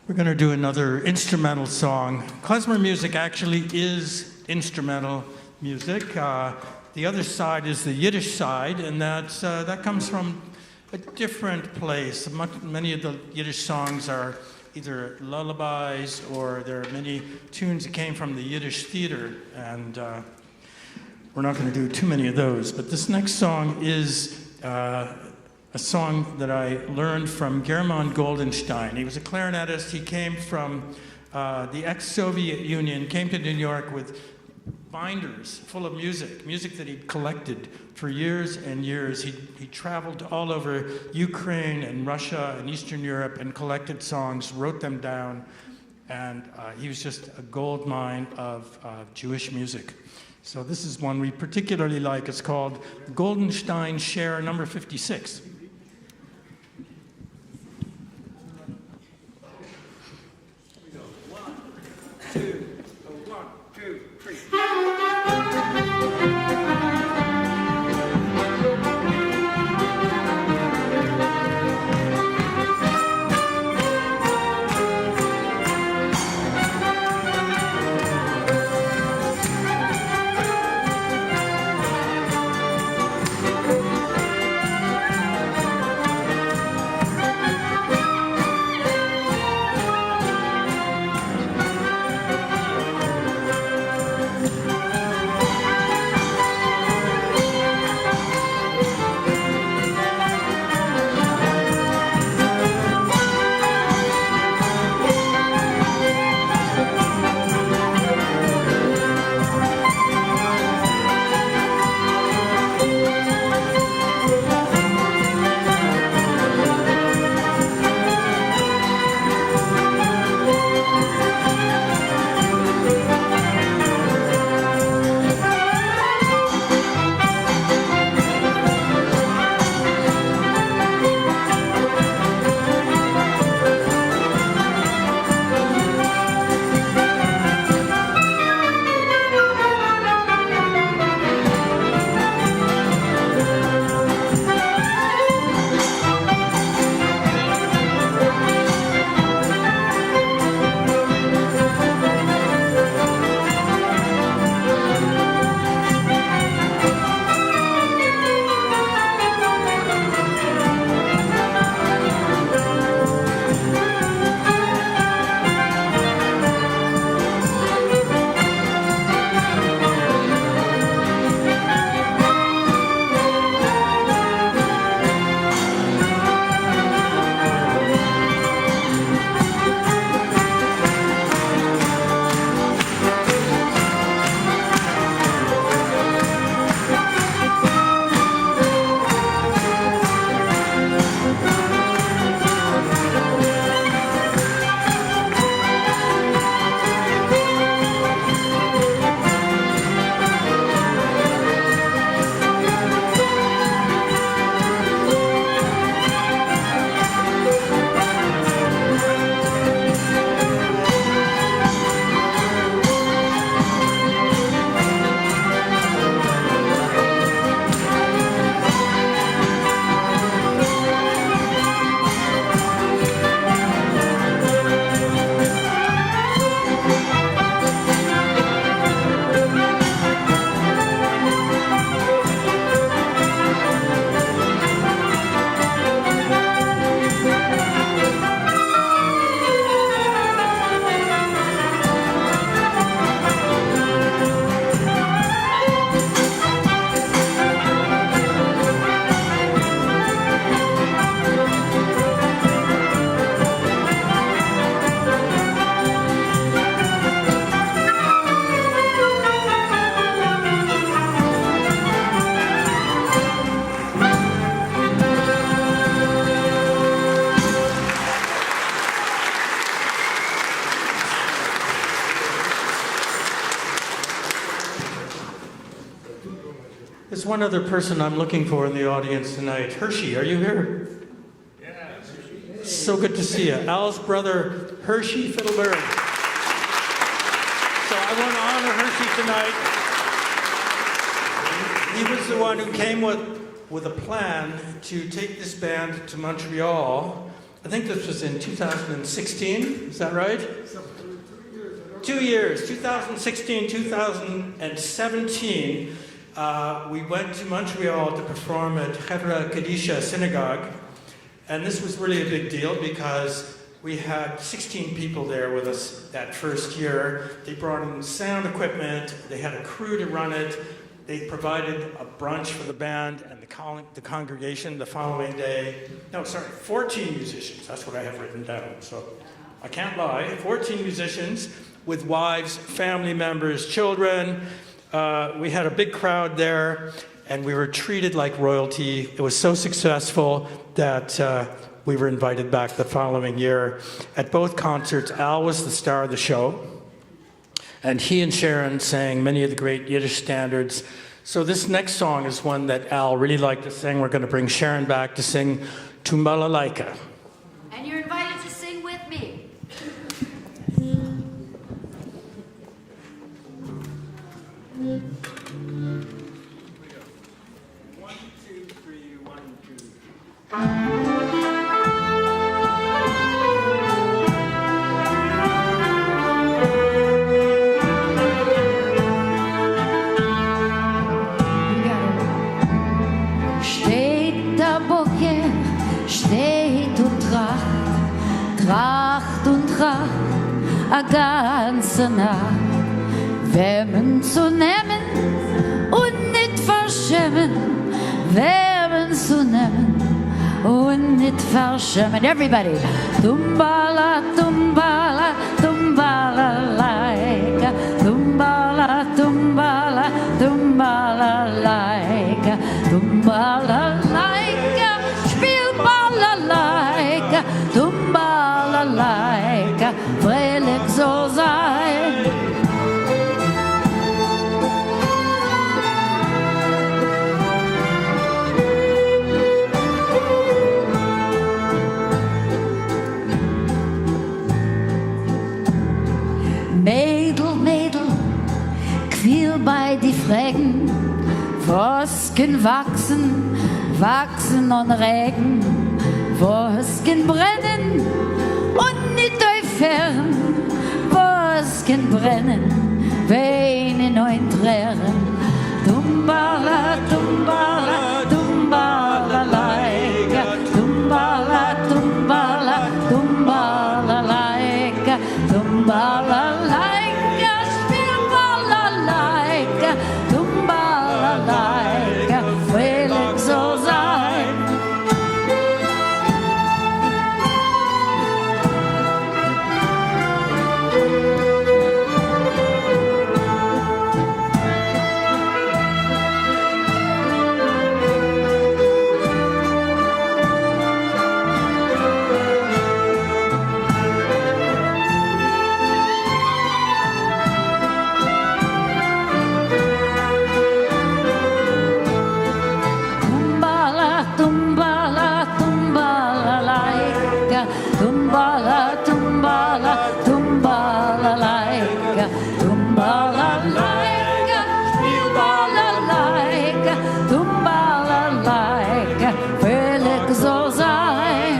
B: We're going to do another instrumental song. Klezmer music actually is instrumental music. The other side is the Yiddish side, and that comes from a different place. Many of the Yiddish songs are either lullabies, or there are many tunes that came from the Yiddish theater, and we're not going to do too many of those. But this next song is a song that I learned from German Goldenstein. He was a clarinetist. He came from the ex-Soviet Union, came to New York with binders full of music that he'd collected for years and years. He traveled all over Ukraine and Russia and Eastern Europe and collected songs, wrote them down, and he was just a gold mine of Jewish music. So this is one we particularly like. It's called Goldenstein Share number 56. There's one other person I'm looking for in the audience tonight. Hershey, are you here? Yeah. So good to see you. Al's brother, Hershey Fitleberg. So I want to honor Hershey tonight. He was the one who came with a plan to take this band to Montreal. I think this was in 2016, is that right? 2 years, 2016, 2017. We went to Montreal to perform at Chevra Kadisha Synagogue, and this was really a big deal because we had 16 people there with us that first year. They brought in sound equipment, they had a crew to run it, They provided a brunch for the band and the congregation the following day. No, sorry, 14 musicians. That's what I have written down. So I can't lie. 14 musicians with wives, family members, children. We had a big crowd there, and we were treated like royalty. It was so successful that we were invited back the following year. At both concerts, Al was the star of the show, and he and Sharon sang many of the great Yiddish standards. So this next song is one that Al really liked to sing. We're going to bring Sharon back to sing Tumbalalaika.
F: And you're invited to sing with me.
B: One, two, three, 1, 2.
F: Steht der Bocker, steht und Tracht und Tracht, a ganze Nacht. Wärmen zu nehmen und nicht verschämen, Wärmen zu nehmen und nicht verschämen. Everybody! Tumbala, tumbala, tumbala, laika. Tumbala, tumbala, tumbala, laika. Tumbala, laika. Spiel Balalaika. Tumbala, laika. Fröhlich soll sein. Mädel, Mädel, quiel bei die Frägen, was kann wachsen, wachsen und regen, was kann brennen und nicht fern, was kann brennen, weinen und tränen. Tumbala, tumbala, tumbala, laika, tumbala, tumbala, tumbala, laika, tumbala, laika, spiel balalaika, tumbala, laika, fröhlich soll sein. Tumbala, tumbala, tumbala, laika, tumbala, laika, spiel balalaika, tumbala, laika, fröhlich soll sein.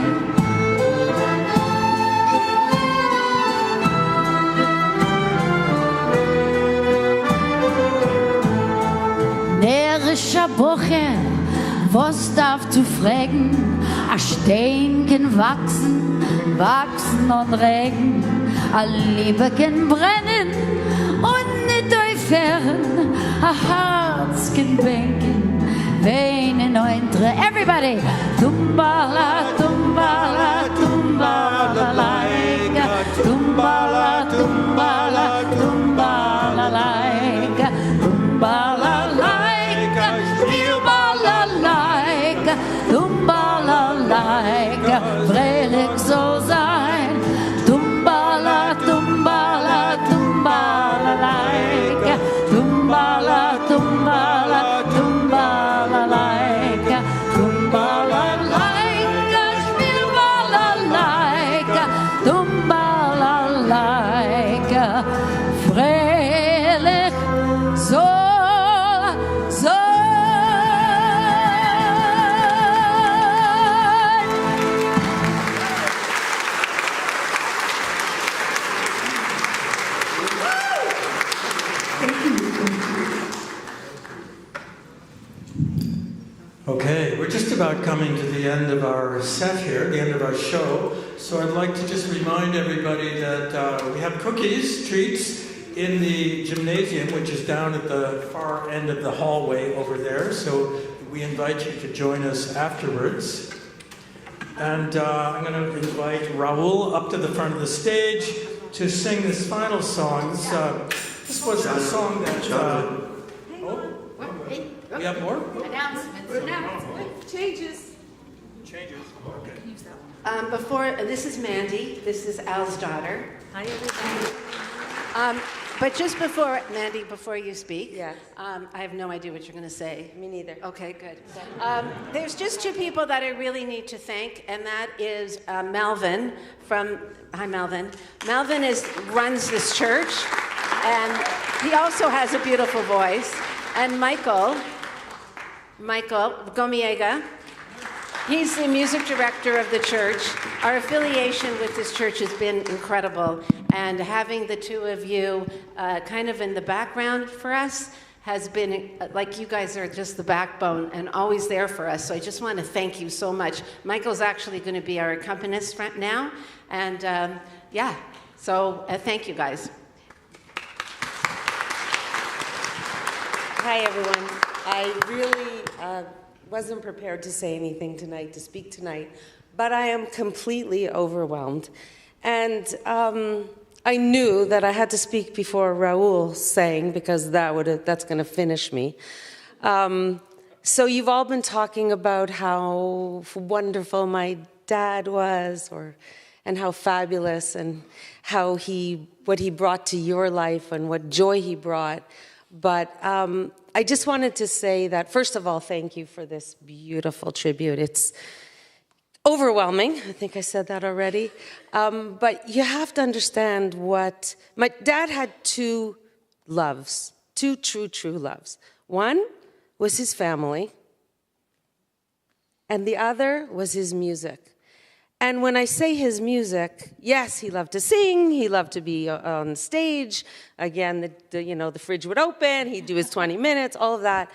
F: Närrischer Buche, was darf zu fragen? A Stein kann wachsen, wachsen und regen, a Liebe kann brennen und nicht fern, a Herz kann bänken, weinen und tränen. Everybody! Tumbala, tumbala, tumbala, laika, tumbala, tumbala, tumbala, laika, tumbala, laika, spiel balalaika, tumbala, laika, fröhlich soll sein. Tumbala, tumbala, tumbala, laika, tumbala, tumbala, tumbala, laika, tumbala, laika, spiel balalaika, tumbala, laika, fröhlich soll sein.
B: Okay, we're just about coming to the end of our set here, the end of our show. So I'd like to just remind everybody that we have cookies, treats, in the gymnasium, which is down at the far end of the hallway over there. So we invite you to join us afterwards. And I'm going to invite Raul up to the front of the stage to sing this final song. This was the song that... we have more?
A: Announcements.
B: Changes. Okay.
A: This is Mandy. This is Al's daughter.
H: Hi, everybody.
A: But just before, Mandy, before you speak,
H: Yes.
A: I have no idea what you're going to say.
H: Me neither.
A: Okay, good. There's just two people that I really need to thank, and that is Melvin from. Hi, Melvin. Melvin runs this church, and he also has a beautiful voice. And Michael Gomiega. He's the music director of the church. Our affiliation with this church has been incredible, and having the two of you kind of in the background for us has been, like, you guys are just the backbone and always there for us, so I just want to thank you so much. Michael's actually going to be our accompanist right now, and thank you guys.
H: Hi, everyone. I really wasn't prepared to say anything tonight, to speak tonight, but I am completely overwhelmed. And I knew that I had to speak before Raul sang, because that's going to finish me. So you've all been talking about how wonderful my dad was, and how fabulous, and how what he brought to your life and what joy he brought. But I just wanted to say that, first of all, thank you for this beautiful tribute. It's overwhelming. I think I said that already. But you have to understand my dad had two loves, two true loves. One was his family, and the other was his music. And when I say his music, yes, he loved to sing, he loved to be on stage. Again, the fridge would open, he'd do his 20 minutes, all of that.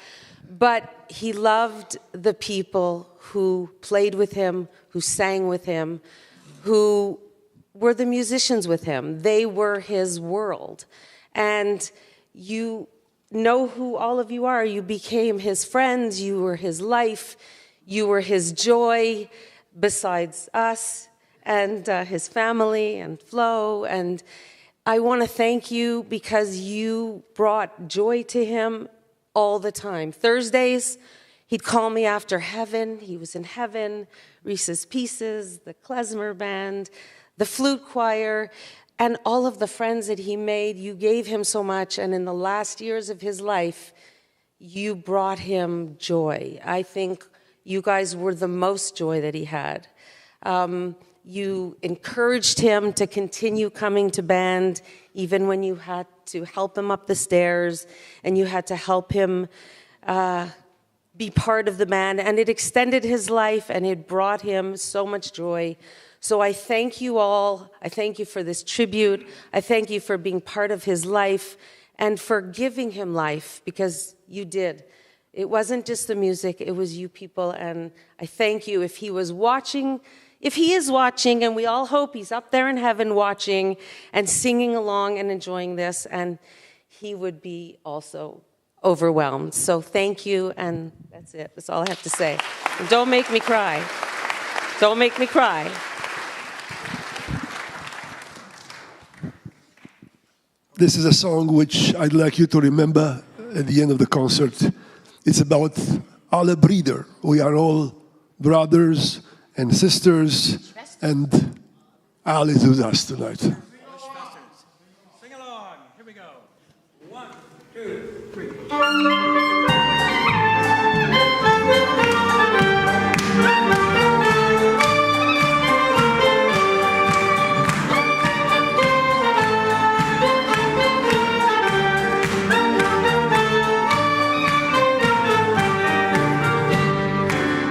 H: But he loved the people who played with him, who sang with him, who were the musicians with him. They were his world. And you know who all of you are. You became his friends, you were his life, you were his joy, besides us and his family and Flo. And I want to thank you, because you brought joy to him all the time. Thursdays, he'd call me after heaven. He was in heaven, Resa's Pieces, the klezmer band, the flute choir, and all of the friends that he made. You gave him so much, and in the last years of his life, you brought him joy. I think you guys were the most joy that he had. You encouraged him to continue coming to band, even when you had to help him up the stairs, and you had to help him be part of the band. And it extended his life, and it brought him so much joy. So I thank you all. I thank you for this tribute. I thank you for being part of his life and for giving him life, because you did. It wasn't just the music, it was you people, and I thank you. If he is watching, and we all hope he's up there in heaven watching and singing along and enjoying this, and he would be also overwhelmed. So thank you, and that's it. That's all I have to say. And don't make me cry. Don't make me cry.
I: This is a song which I'd like you to remember at the end of the concert. It's about alle Brüder. We are all brothers and sisters, and Al is with us tonight.
B: Sing along. Here we go. 1, 2, 3.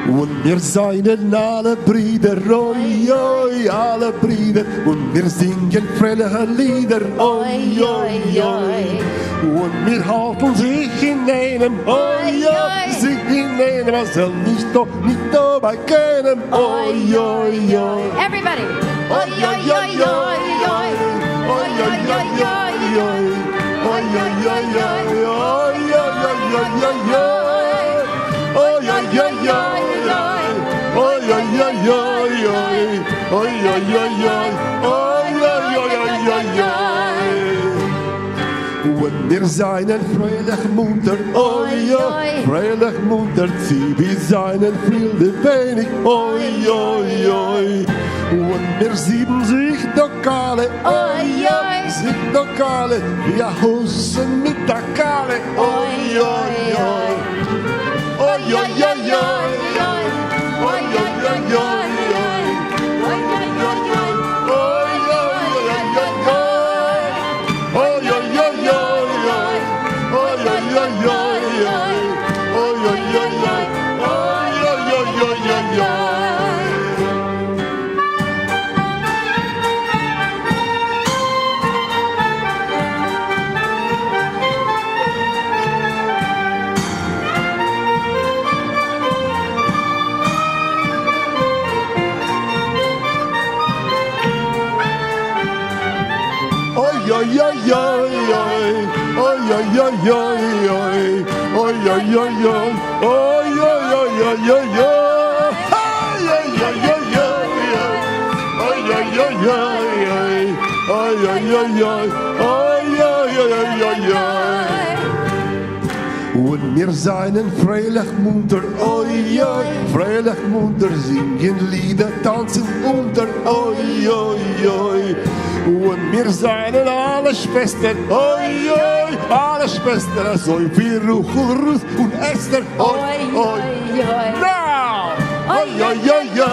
I: Und wir seien alle Brüder, oi, oi, alle Brüder. Und wir singen fröhliche Lieder, oi, oi, oi. Und wir halten sich in einem, oi, oi, sich in einem, was soll nicht dabei können, oi, oi, oi.
F: Everybody!
I: Oi, oi, oi, oi, oi, oi, oi, oi, oi, oi. Und wir seinen freilich munter, oi, oi, freilich munter, sie wie seinen Friede wenig, oi, oi, oi. Und wir sieben sich Dokale, oi, oi, sich Dokale, wir husen mit der Kale, oi, oi, oi. Oi, oi, oi, oi, oi, oi, oi, oi, oi. Und wir seien freilich munter, oi, oi, freilich munter, singen Lieder, tanzen unter, oi, oi, oi. Und wir seien alle Schwestern, oi, oi, alle Schwestern, so wie Ruth und Esther, oi, oi, oi. Now! Oi, oi, oi, oi, oi,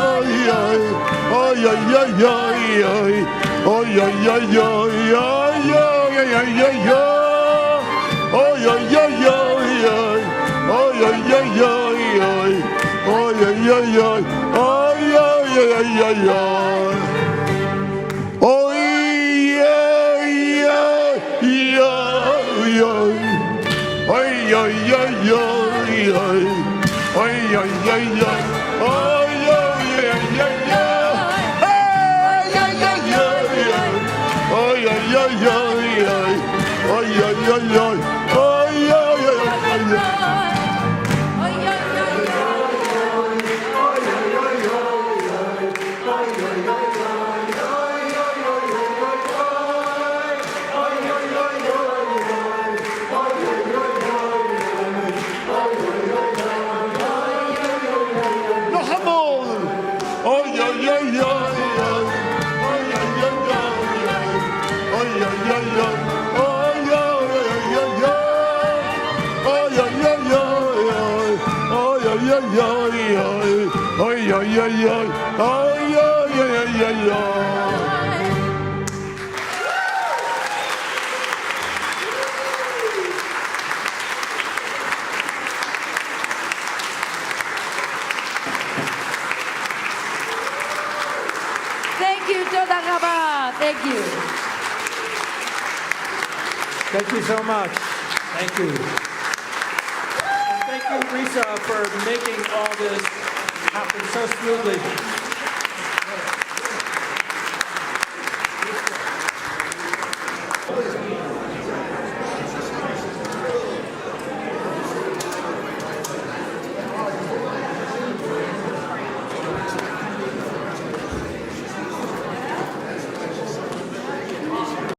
I: oi, oi, oi, oi, oi, oi, oi, oi, oi, oi, oi, oi, oi. Oi, oi, oi, oi, oi, oi, oi, oi, oi, oi, oi, oi, oi, oi, oi, oi, oi, oi.
F: Thank you, Toda Raba. Thank you.
E: Thank you so much. Thank you. And thank you, Resa, for making all this happen so smoothly.